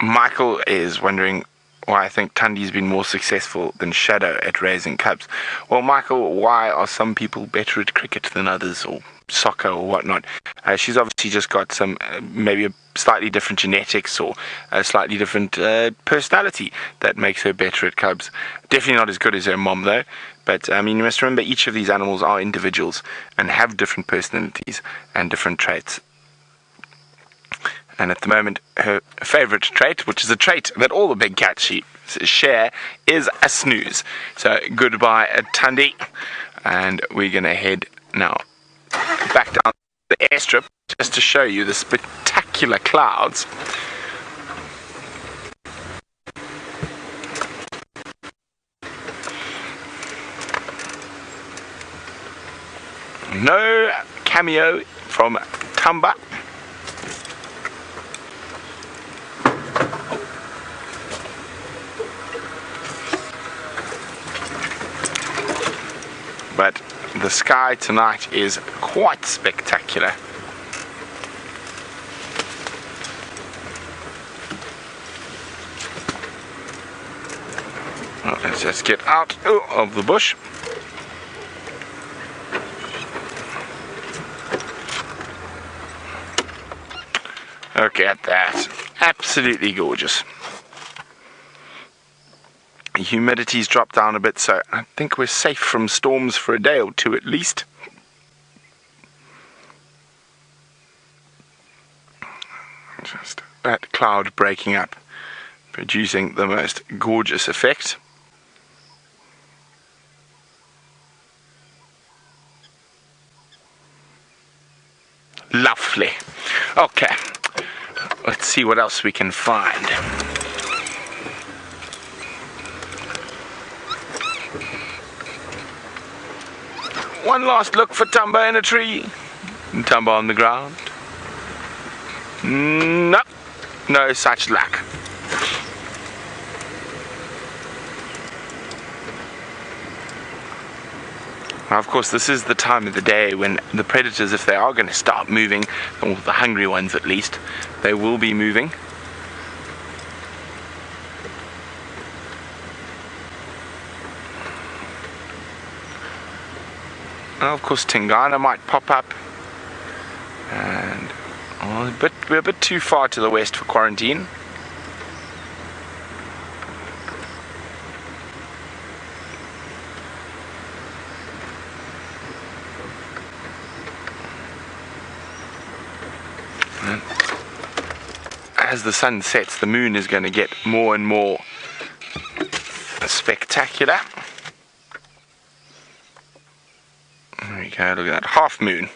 Michael is wondering why I think Thandi's been more successful than Shadow at raising cubs. Well, Michael, why are some people better at cricket than others, or soccer or whatnot? She's obviously just got some, maybe a slightly different genetics or a slightly different personality that makes her better at cubs. Definitely not as good as her mom, though. But, I mean, you must remember each of these animals are individuals and have different personalities and different traits. And at the moment, her favourite trait, which is a trait that all the big cats share, is a snooze. So goodbye, Thandi. And we're going to head now back down to the airstrip just to show you the spectacular clouds. No cameo from Tumba. But the sky tonight is quite spectacular. Well, let's just get out of the bush. Look at that. Absolutely gorgeous. The humidity's dropped down a bit, so I think we're safe from storms for a day or two at least. Just that cloud breaking up, producing the most gorgeous effect. Lovely. Okay, let's see what else we can find. One last look for Tumba in a tree. Tumba on the ground. No, no such luck. Now, of course, this is the time of the day when the predators, if they are going to start moving, or the hungry ones at least, they will be moving. Now, of course, Tingana might pop up, and we're a bit too far to the west for quarantine. And as the sun sets, the moon is going to get more and more spectacular. There we go, look at that half moon.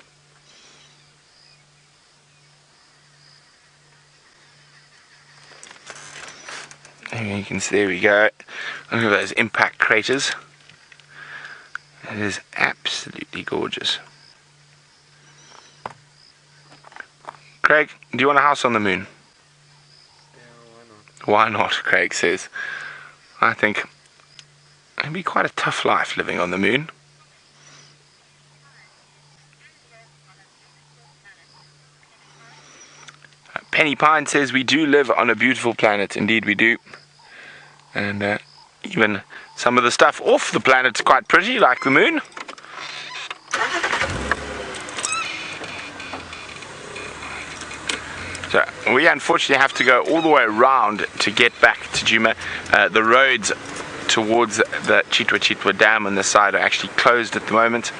And you can see, there we go. Look at those impact craters. It is absolutely gorgeous. Craig, do you want a house on the moon? Yeah, why not? Why not, Craig says. I think it'd be quite a tough life living on the moon. Penny Pine says, we do live on a beautiful planet. Indeed we do. And even some of the stuff off the planet's quite pretty, like the moon. So we unfortunately have to go all the way around to get back to Djuma. The roads towards the Chitwa Dam on the side are actually closed at the moment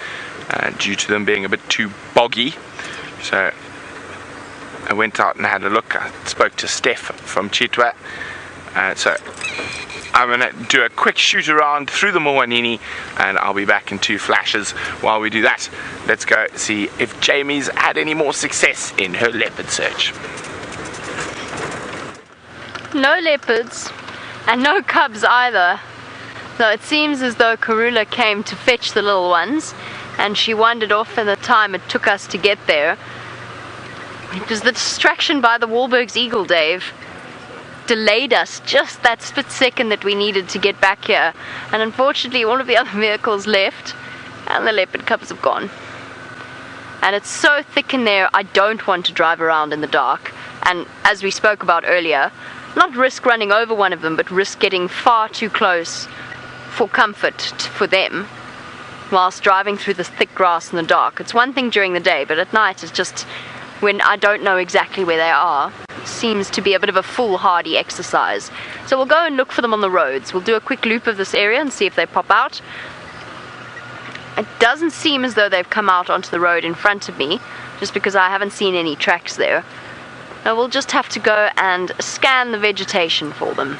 due to them being a bit too boggy. So I went out and had a look. I spoke to Steph from Chitwa. So I'm going to do a quick shoot around through the Moanini, and I'll be back in 2 flashes while we do that. Let's go see if Jamie's had any more success in her leopard search. No leopards, and no cubs either. So it seems as though Karula came to fetch the little ones, and she wandered off in the time it took us to get there. It was the distraction by the Wahlberg's eagle, Dave. Delayed us just that split second that we needed to get back here, and unfortunately all of the other vehicles left and the leopard cubs have gone. And it's so thick in there, I don't want to drive around in the dark, and as we spoke about earlier, not risk running over one of them, but risk getting far too close for comfort for them whilst driving through this thick grass in the dark. It's one thing during the day, but at night it's just, when I don't know exactly where they are, seems to be a bit of a foolhardy exercise. So we'll go and look for them on the roads. We'll do a quick loop of this area and see if they pop out. It doesn't seem as though they've come out onto the road in front of me, just because I haven't seen any tracks there. Now we'll just have to go and scan the vegetation for them.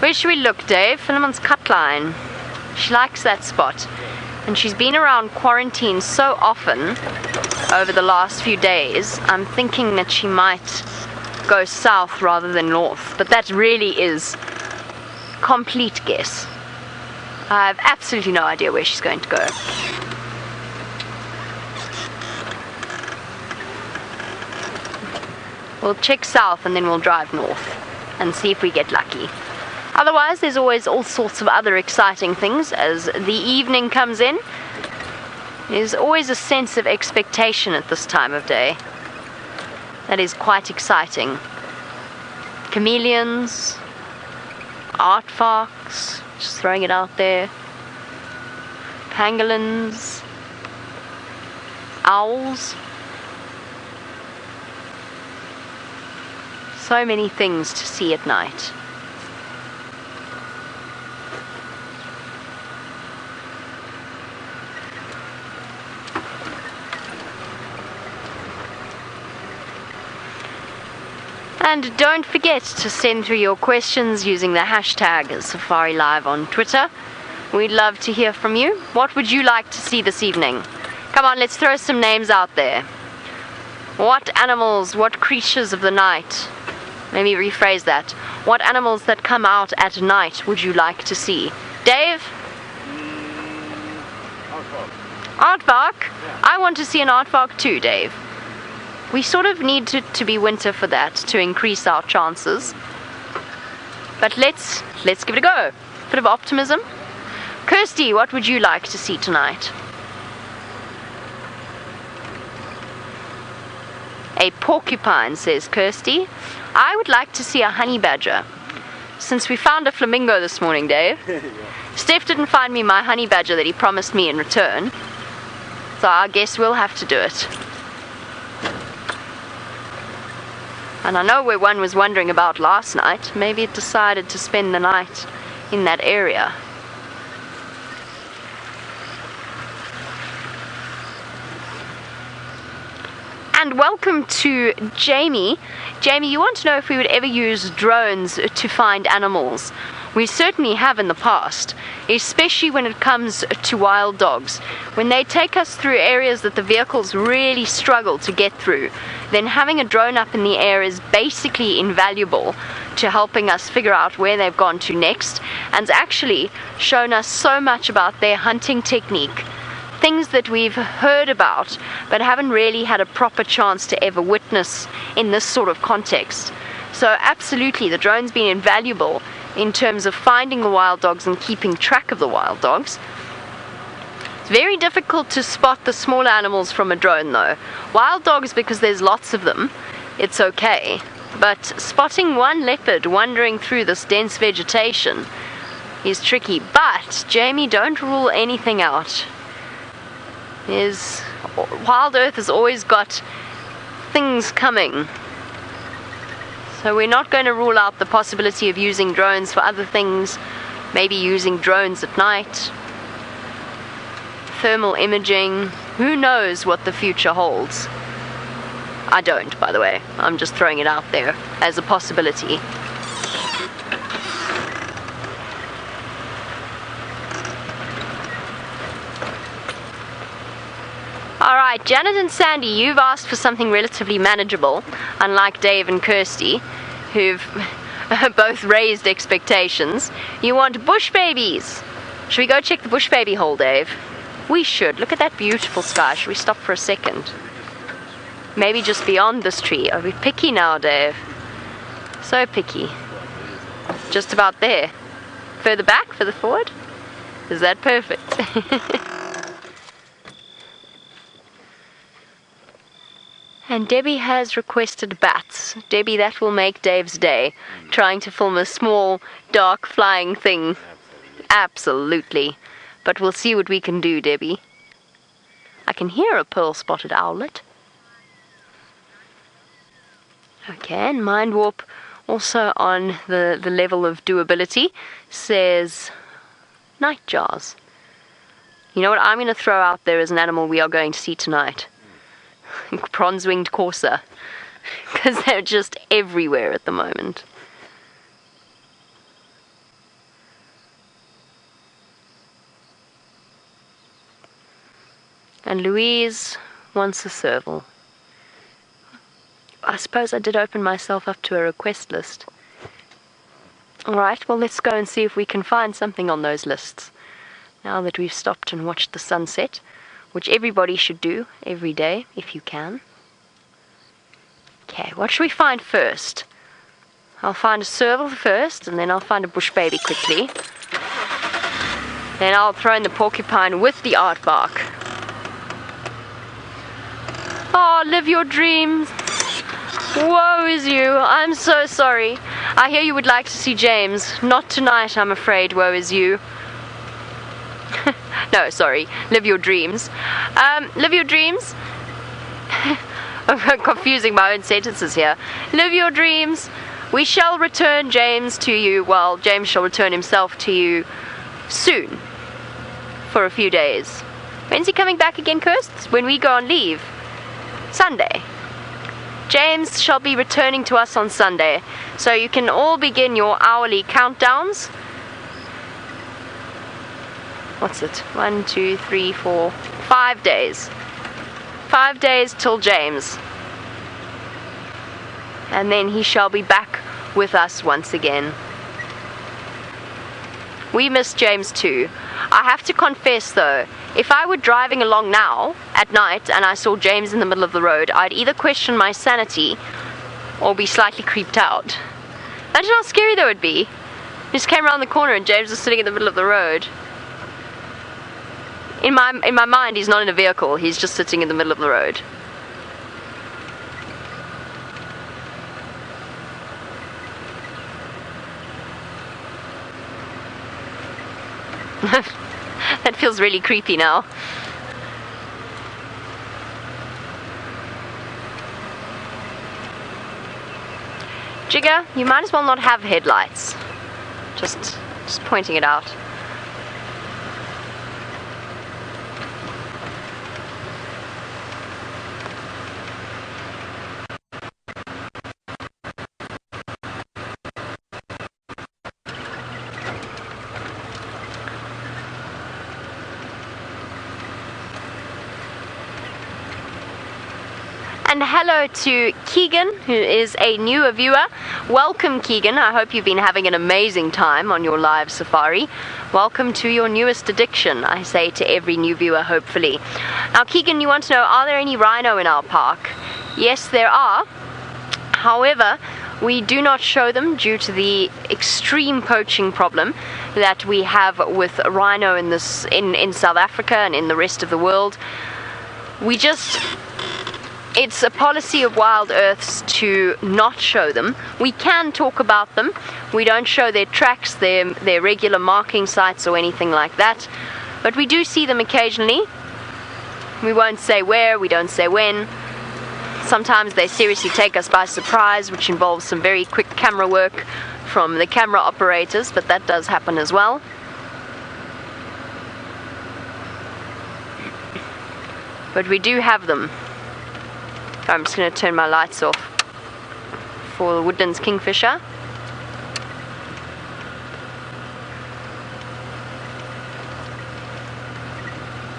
Where should we look, Dave? Philemon's Cutline. She likes that spot. And she's been around quarantine so often over the last few days, I'm thinking that she might go south rather than north. But that really is complete guess. I have absolutely no idea where she's going to go. We'll check south and then we'll drive north and see if we get lucky. Otherwise, there's always all sorts of other exciting things as the evening comes in. There's always a sense of expectation at this time of day. That is quite exciting. Chameleons, artfox, just throwing it out there. Pangolins, owls. So many things to see at night. And don't forget to send through your questions using the hashtag SafariLive on Twitter. We'd love to hear from you. What would you like to see this evening? Come on, let's throw some names out there. What animals, what creatures of the night? Let me rephrase that. What animals that come out at night would you like to see? Dave? Aardvark? Yeah. I want to see an aardvark too, Dave. We sort of need to be winter for that, to increase our chances. But let's give it a go. Bit of optimism. Kirsty, what would you like to see tonight? A porcupine, says Kirsty. I would like to see a honey badger. Since we found a flamingo this morning, Dave. Yeah. Steph didn't find me my honey badger that he promised me in return. So I guess we'll have to do it. And I know where one was wondering about last night. Maybe it decided to spend the night in that area. And welcome to Jamie. Jamie, you want to know if we would ever use drones to find animals. We certainly have in the past, especially when it comes to wild dogs. When they take us through areas that the vehicles really struggle to get through, then having a drone up in the air is basically invaluable to helping us figure out where they've gone to next, and actually shown us so much about their hunting technique. Things that we've heard about but haven't really had a proper chance to ever witness in this sort of context. So absolutely, the drone's been invaluable in terms of finding the wild dogs and keeping track of the wild dogs. It's very difficult to spot the smaller animals from a drone though. Wild dogs, because there's lots of them, it's okay. But spotting one leopard wandering through this dense vegetation is tricky. But, Jamie, don't rule anything out. Wild Earth has always got things coming. So we're not going to rule out the possibility of using drones for other things, maybe using drones at night. thermal imaging. Who knows what the future holds? I don't, by the way. I'm just throwing it out there as a possibility. Alright, Janet and Sandy, you've asked for something relatively manageable, unlike Dave and Kirsty, who've both raised expectations. You want bush babies. Should we go check the bush baby hole, Dave? We should. Look at that beautiful sky. Should we stop for a second? Maybe just beyond this tree. Are we picky now, Dave? So picky. Just about there. Further back? Further forward? Is that perfect? And Debbie has requested bats. Debbie, that will make Dave's day. Trying to film a small, dark, flying thing. Absolutely. But we'll see what we can do, Debbie. I can hear a pearl-spotted owlet. Okay, and Mind Warp, also on the level of doability, says night jars. You know what I'm going to throw out there as an animal we are going to see tonight? Bronze-winged courser, because they're just everywhere at the moment. And Louise wants a serval. I suppose I did open myself up to a request list. Alright, well, let's go and see if we can find something on those lists. Now that we've stopped and watched the sunset, which everybody should do every day, if you can. Okay, what should we find first? I'll find a serval first, and then I'll find a bush baby quickly. Then I'll throw in the porcupine with the aardvark. Oh, live your dreams. Woe is you. I'm so sorry. I hear you would like to see James. Not tonight, I'm afraid. Woe is you. No, sorry. Live your dreams. Live your dreams. I'm confusing my own sentences here. Live your dreams. We shall return James to you. Well, James shall return himself to you soon. For a few days. When's he coming back again, Kirst? When we go on leave. Sunday. James shall be returning to us on Sunday. So you can all begin your hourly countdowns. What's it? 1, 2, 3, 4, 5 days. 5 days till James. And then he shall be back with us once again. We miss James too. I have to confess though, if I were driving along now, at night, and I saw James in the middle of the road, I'd either question my sanity or be slightly creeped out. Imagine how scary that would be. He just came around the corner and James was sitting in the middle of the road. In my mind, he's not in a vehicle, he's just sitting in the middle of the road. That feels really creepy now. Jigger, you might as well not have headlights. Just pointing it out. And hello to Keegan, who is a newer viewer. Welcome, Keegan. I hope you've been having an amazing time on your live safari. Welcome to your newest addiction, I say to every new viewer, hopefully. Now, Keegan, you want to know, are there any rhino in our park? Yes, there are. However, we do not show them due to the extreme poaching problem that we have with rhino in South Africa and in the rest of the world. It's a policy of Wild Earths to not show them. We can talk about them. We don't show their tracks, their regular marking sites or anything like that. But we do see them occasionally. We won't say where, we don't say when. Sometimes they seriously take us by surprise, which involves some very quick camera work from the camera operators, but that does happen as well. but we do have them. I'm just going to turn my lights off for the Woodlands kingfisher.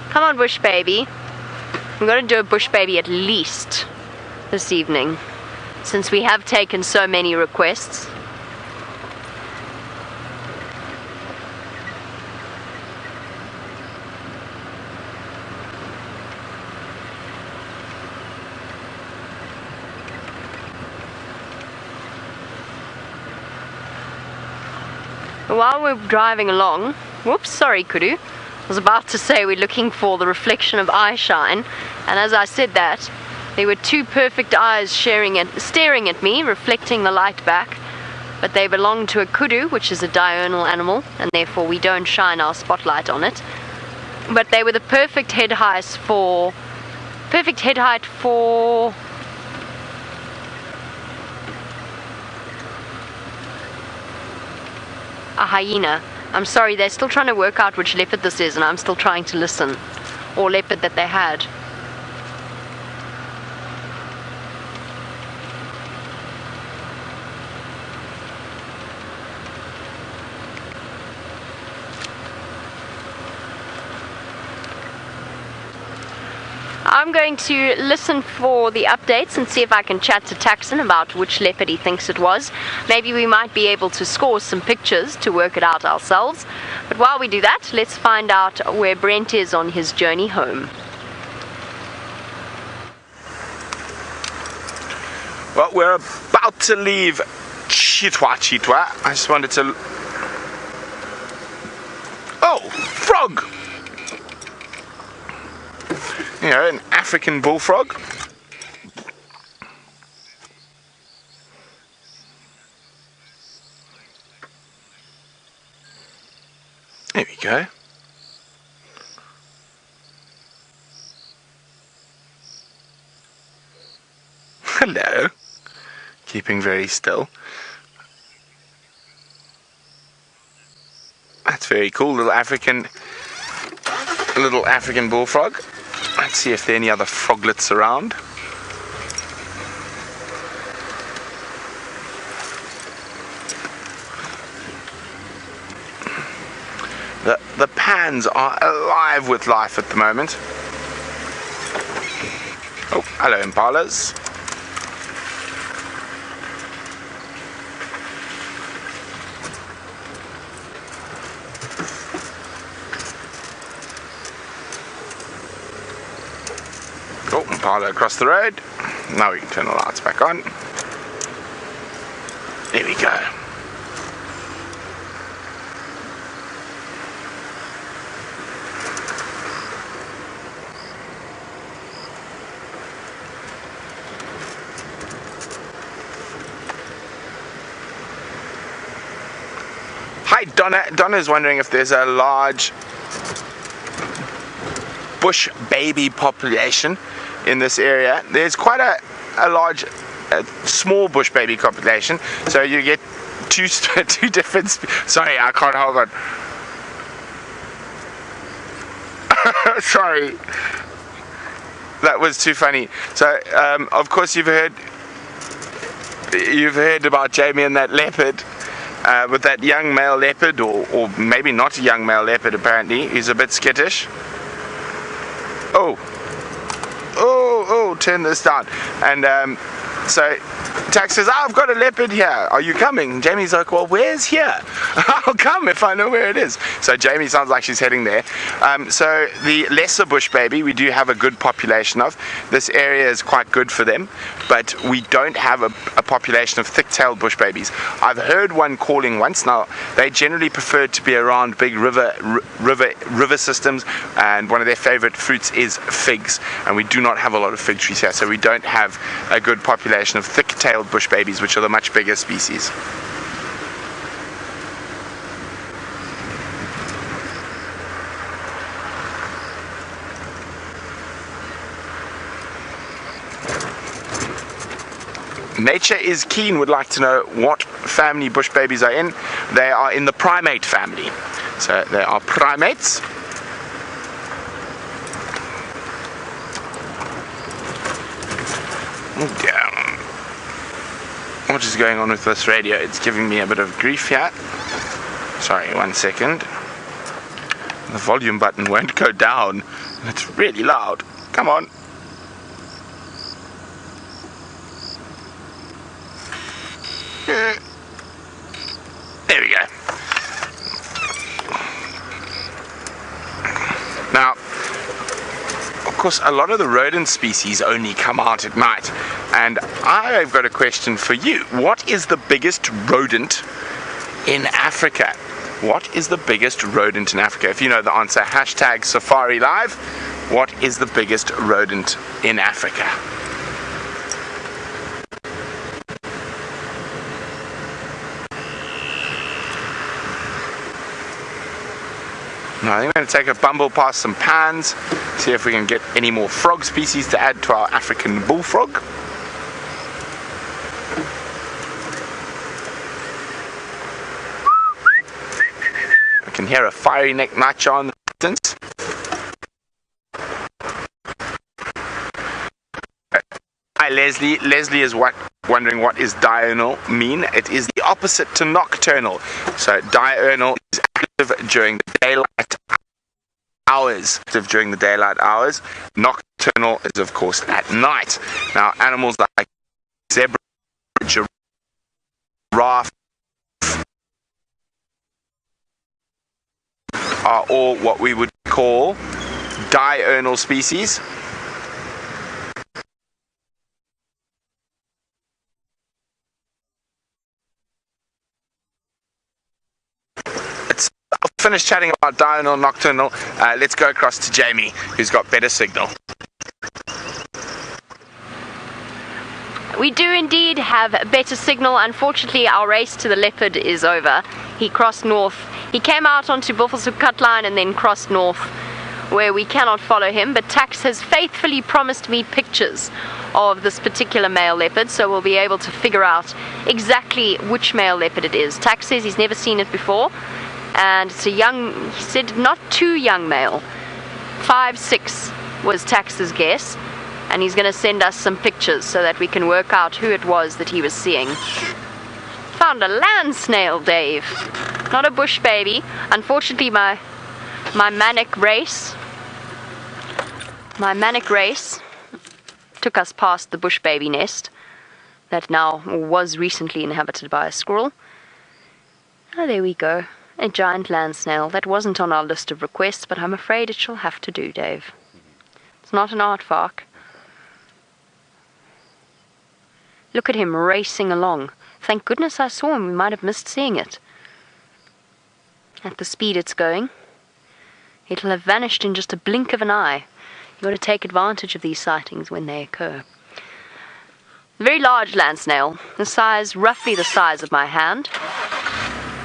Come on, bush baby. I'm going to do a bush baby at least this evening, since we have taken so many requests. While we're driving along, whoops, sorry Kudu, I was about to say we're looking for the reflection of eye shine, and as I said that, there were two perfect eyes staring at me, reflecting the light back, but they belong to a kudu, which is a diurnal animal, and therefore we don't shine our spotlight on it. But they were the perfect head height for a hyena. I'm sorry, they're still trying to work out which leopard this is, and I'm still trying to listen. Or leopard that they had. I'm going to listen for the updates and see if I can chat to Taxon about which leopard he thinks it was. Maybe we might be able to score some pictures to work it out ourselves. But while we do that, let's find out where Brent is on his journey home. Well, we're about to leave Chitwa. I just wanted to... Oh, frog! You know, an African bullfrog. There we go. Hello. Keeping very still. That's very cool, little African bullfrog. Let's see if there are any other froglets around. The pans are alive with life at the moment. Oh, hello impalas. Oh, impala across the road. Now we can turn the lights back on. There we go. Hi, Donna. Donna's wondering if there's a large bush baby population in this area. There's quite a large, small bush baby population. So you get two different. Sorry, I can't hold on. Sorry, that was too funny. So of course you've heard about Jamie and that leopard. With that young male leopard, or maybe not a young male leopard apparently, he's a bit skittish. Oh, turn this down. And so Tax says, I've got a leopard here, are you coming? Jamie's like, well, where's here? I'll come if I know where it is. So Jamie sounds like she's heading there. So the lesser bush baby, we do have a good population of. This area is quite good for them, but we don't have a population of thick-tailed bush babies. I've heard one calling once. Now, they generally prefer to be around big river systems, and one of their favorite fruits is figs, and we do not have a lot of fig trees here, so we don't have a good population of thick-tailed bush babies, which are the much bigger species. Nature is Keen would like to know what family bush babies are in. They are in the primate family. So they are primates. Yeah. What is going on with this radio? It's giving me a bit of grief here. Sorry, 1 second. The volume button won't go down. It's really loud. Come on. There we go. Now, of course, a lot of the rodent species only come out at night. And I've got a question for you. What is the biggest rodent in Africa? What is the biggest rodent in Africa? If you know the answer, hashtag Safari Live. What is the biggest rodent in Africa? Now I think I'm going to take a bumble past some pans, see if we can get any more frog species to add to our African bullfrog. I can hear a fiery neck nightjar in the distance. Hi Leslie. Leslie is wondering what is diurnal mean. It is the opposite to nocturnal. So diurnal is active during the daylight hours. Nocturnal is of course at night. Now animals like zebra, giraffe are all what we would call diurnal species. I'll finish chatting about diurnal, nocturnal. Let's go across to Jamie, who's got better signal. We do indeed have better signal. Unfortunately, our race to the leopard is over. He crossed north. He came out onto Buffelshoek Cut Line and then crossed north, where we cannot follow him. But Tax has faithfully promised me pictures of this particular male leopard, so we'll be able to figure out exactly which male leopard it is. Tax says he's never seen it before, and it's a young, he said not too young male. 5, 6 was Tax's guess, and he's going to send us some pictures so that we can work out who it was that he was seeing. Found a land snail, Dave. Not a bush baby. Unfortunately, my manic race took us past the bush baby nest that now was recently inhabited by a squirrel. Oh, there we go. A giant land snail. That wasn't on our list of requests, but I'm afraid it shall have to do, Dave. It's not an aardvark. Look at him racing along. Thank goodness I saw him. We might have missed seeing it. At the speed it's going, it'll have vanished in just a blink of an eye. You've got to take advantage of these sightings when they occur. A very large land snail, roughly the size of my hand.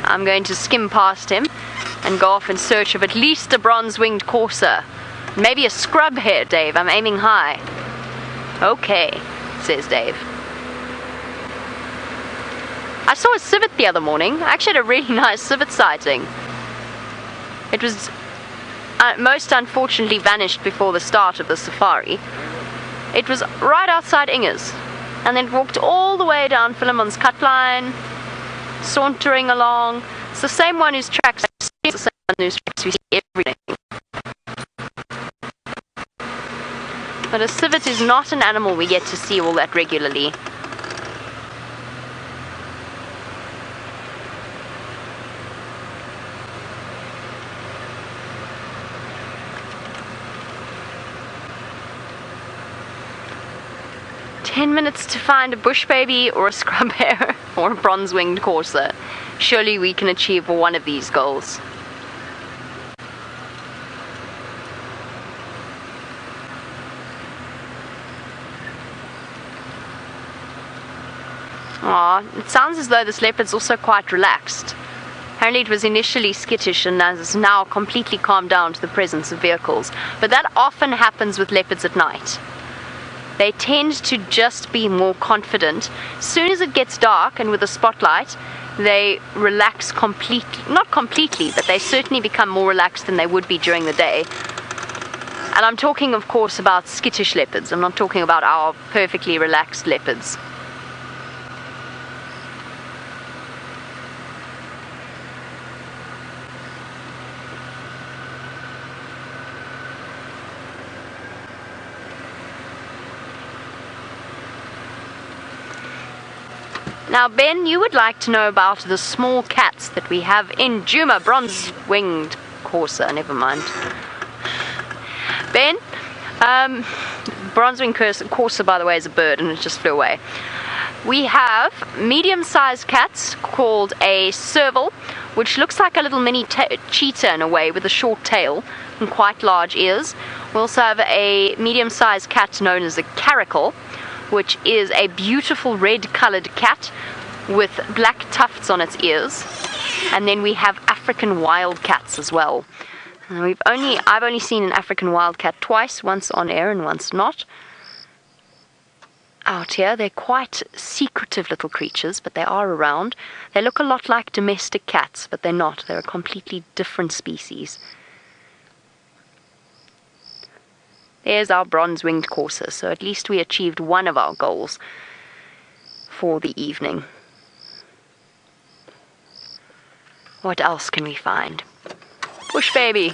I'm going to skim past him and go off in search of at least a bronze-winged courser. Maybe a scrub hare, Dave. I'm aiming high. Okay, says Dave. I saw a civet the other morning. I actually had a really nice civet sighting. It was most unfortunately vanished before the start of the safari. It was right outside Inger's, and then walked all the way down Philemon's Cut Line, sauntering along. It's the same one whose tracks we see everything. But a civet is not an animal we get to see all that regularly. "10 minutes to find a bush baby or a scrub hare or a bronze-winged courser. Surely we can achieve one of these goals." Aw, it sounds as though this leopard's also quite relaxed. Apparently it was initially skittish and has now completely calmed down to the presence of vehicles. But that often happens with leopards at night. They tend to just be more confident. As soon as it gets dark and with a spotlight, they relax completely. Not completely, but they certainly become more relaxed than they would be during the day. And I'm talking, of course, about skittish leopards. I'm not talking about our perfectly relaxed leopards. Now, Ben, you would like to know about the small cats that we have in Djuma, bronze-winged courser, never mind. Ben, bronze-winged courser, by the way, is a bird, and it just flew away. We have medium-sized cats called a serval, which looks like a little mini cheetah in a way, with a short tail and quite large ears. We also have a medium-sized cat known as a caracal, which is a beautiful red-colored cat with black tufts on its ears. And then we have African wildcats as well. I've only seen an African wildcat twice, once on air and once not. Out here, they're quite secretive little creatures, but they are around. They look a lot like domestic cats, but they're not. They're a completely different species. There's our bronze-winged courser, so at least we achieved one of our goals for the evening. What else can we find? Bush baby.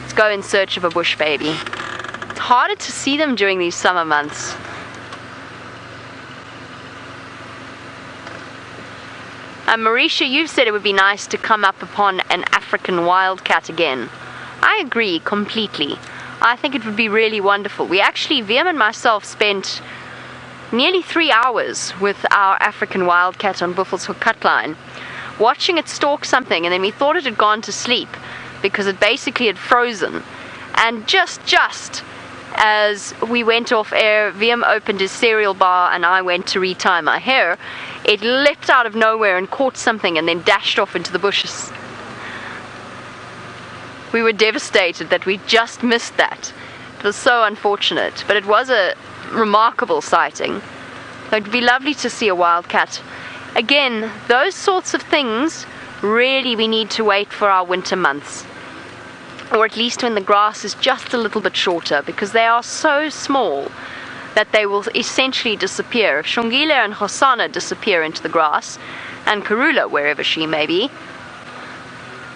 Let's go in search of a bush baby. It's harder to see them during these summer months. Marisha, you've said it would be nice to come up upon an African wildcat again. I agree completely. I think it would be really wonderful. We actually, VM and myself, spent nearly 3 hours with our African wildcat on Buffelshoek Cutline, watching it stalk something, and then we thought it had gone to sleep because it basically had frozen. And just as we went off air, VM opened his cereal bar and I went to retie my hair. It leapt out of nowhere and caught something and then dashed off into the bushes. We were devastated that we just missed that. It was so unfortunate, but it was a remarkable sighting. It would be lovely to see a wildcat. Again, those sorts of things, really we need to wait for our winter months. Or at least when the grass is just a little bit shorter, because they are so small that they will essentially disappear. If Xongile and Hosana disappear into the grass, and Karula, wherever she may be,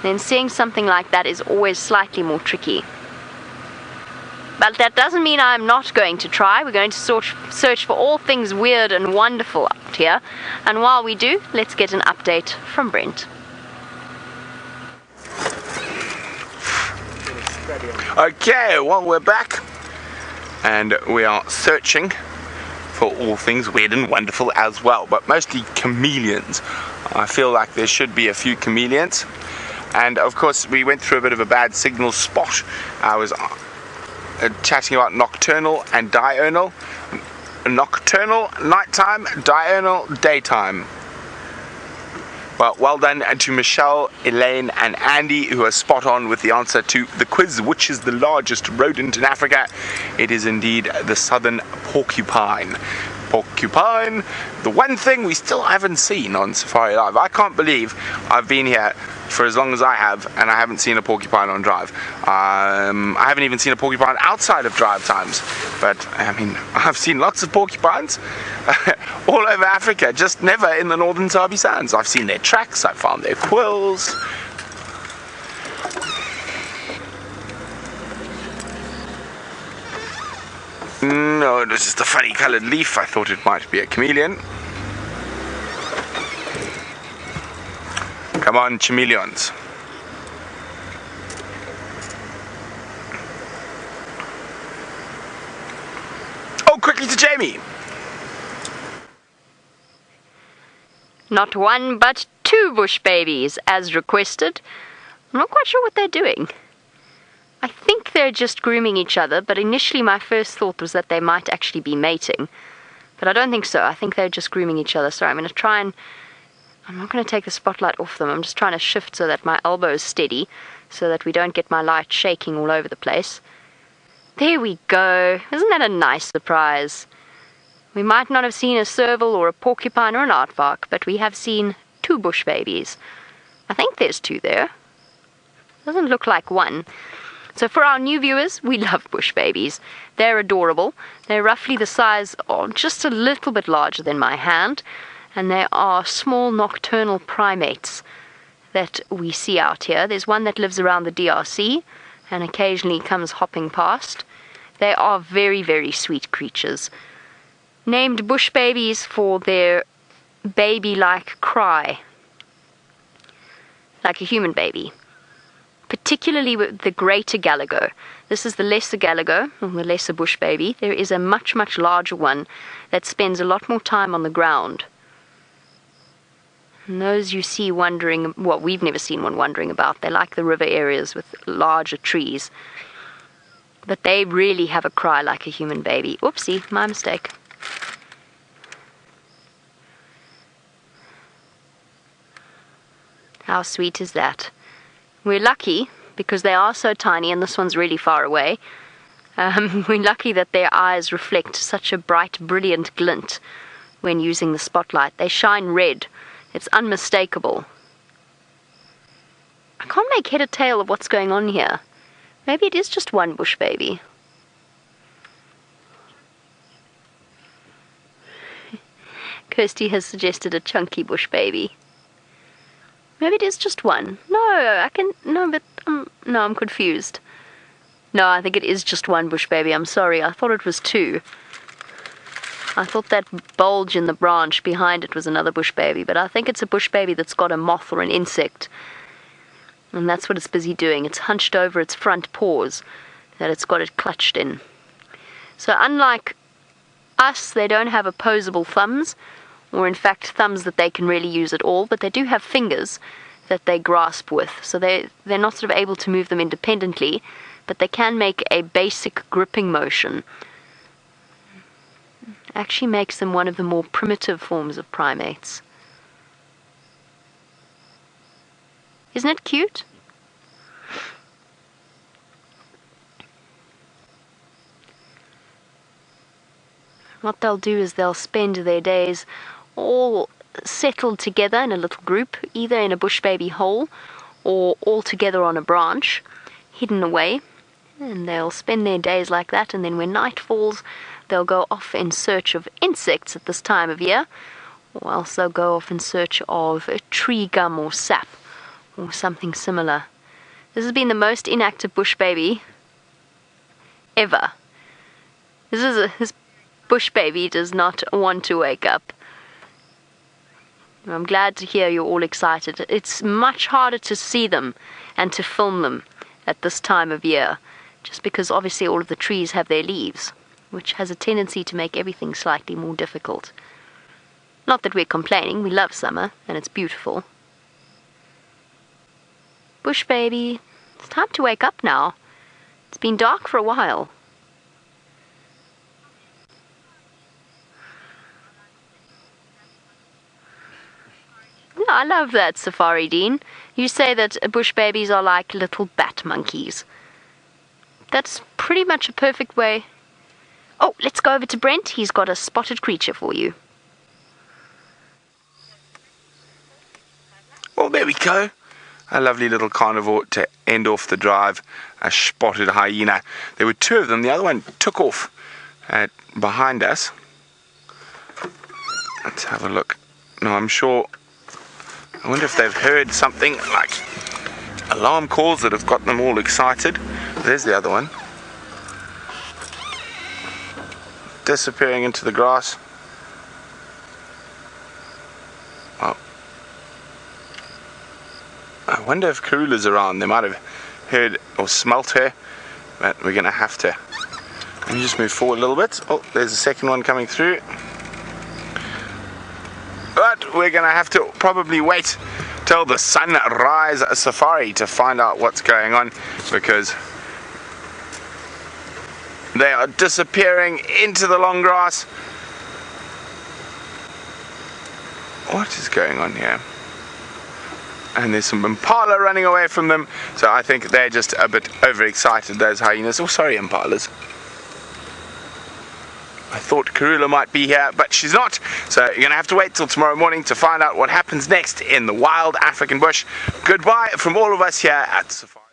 then seeing something like that is always slightly more tricky. But that doesn't mean I'm not going to try. We're going to search for all things weird and wonderful out here. And while we do, let's get an update from Brent. Okay, well, we're back. And we are searching for all things weird and wonderful as well. But mostly chameleons. I feel like there should be a few chameleons. And of course, we went through a bit of a bad signal spot. I was chatting about nocturnal and diurnal. Nocturnal, nighttime, diurnal, daytime. Well done to Michelle, Elaine and Andy, who are spot on with the answer to the quiz, which is the largest rodent in Africa. It is indeed the southern porcupine. Porcupine, the one thing we still haven't seen on Safari Live. I can't believe I've been here for as long as I have and I haven't seen a porcupine on drive. I haven't even seen a porcupine outside of drive times, but I mean, I've seen lots of porcupines all over Africa, just never in the northern Sabi Sands. I've seen their tracks, I've found their quills. No, it was just a funny coloured leaf. I thought it might be a chameleon. Come on, chameleons. Oh, quickly to Jamie. Not one, but two bush babies, as requested. I'm not quite sure what they're doing. I think they're just grooming each other, but initially my first thought was that they might actually be mating. But I don't think so. I think they're just grooming each other. Sorry, I'm going to try and... I'm not going to take the spotlight off them. I'm just trying to shift so that my elbow is steady, so that we don't get my light shaking all over the place. There we go. Isn't that a nice surprise? We might not have seen a serval or a porcupine or an aardvark, but we have seen two bush babies. I think there's two there. Doesn't look like one. So for our new viewers, we love bush babies. They're adorable. They're roughly the size of just a little bit larger than my hand, and they are small nocturnal primates that we see out here. There's one that lives around the DRC and occasionally comes hopping past. They are very, very sweet creatures. Named bush babies for their baby-like cry, like a human baby. Particularly with the greater galago. This is the lesser galago, or the lesser bush baby. There is a much, much larger one that spends a lot more time on the ground. And those you see wandering, well, we've never seen one wandering about. They like the river areas with larger trees. But they really have a cry like a human baby. Oopsie, my mistake. How sweet is that? We're lucky, because they are so tiny, and this one's really far away. We're lucky that their eyes reflect such a bright, brilliant glint when using the spotlight. They shine red. It's unmistakable. I can't make head or tail of what's going on here. Maybe it is just one bush baby. Kirsty has suggested a chunky bush baby. Maybe it is just one. No, I'm confused. No, I think it is just one bush baby. I'm sorry, I thought it was two. I thought that bulge in the branch behind it was another bush baby, but I think it's a bush baby that's got a moth or an insect. And that's what it's busy doing. It's hunched over its front paws that it's got it clutched in. So unlike us, they don't have opposable thumbs, or in fact thumbs that they can really use at all, but they do have fingers that they grasp with. So they're not sort of able to move them independently, but they can make a basic gripping motion. Actually makes them one of the more primitive forms of primates. Isn't it cute? What they'll do is they'll spend their days all settled together in a little group, either in a bush baby hole or all together on a branch, hidden away. And they'll spend their days like that, and then when night falls, they'll go off in search of insects at this time of year, or else they'll go off in search of a tree gum or sap, or something similar. This has been the most inactive bush baby ever. This bush baby does not want to wake up. I'm glad to hear you're all excited. It's much harder to see them and to film them at this time of year, just because obviously all of the trees have their leaves, which has a tendency to make everything slightly more difficult. Not that we're complaining, we love summer, and it's beautiful. Bush baby, it's time to wake up now. It's been dark for a while. Yeah, I love that, Safari Dean. You say that bush babies are like little bat monkeys. That's pretty much a perfect way. Oh, let's go over to Brent. He's got a spotted creature for you. Well, there we go. A lovely little carnivore to end off the drive. A spotted hyena. There were two of them. The other one took off behind us. Let's have a look. No, I'm sure. I wonder if they've heard something like alarm calls that have got them all excited. There's the other one. Disappearing into the grass. Oh. I wonder if Karula's around. They might have heard or smelt her, but we're going to have to. Let me just move forward a little bit. Oh, there's a second one coming through. But we're going to have to probably wait till the sunrise safari to find out what's going on, because they are disappearing into the long grass. What is going on here? And there's some impala running away from them, so I think they're just a bit overexcited, those hyenas. Oh, sorry, impalas. I thought Karula might be here, but she's not. So you're going to have to wait till tomorrow morning to find out what happens next in the wild African bush. Goodbye from all of us here at Safari.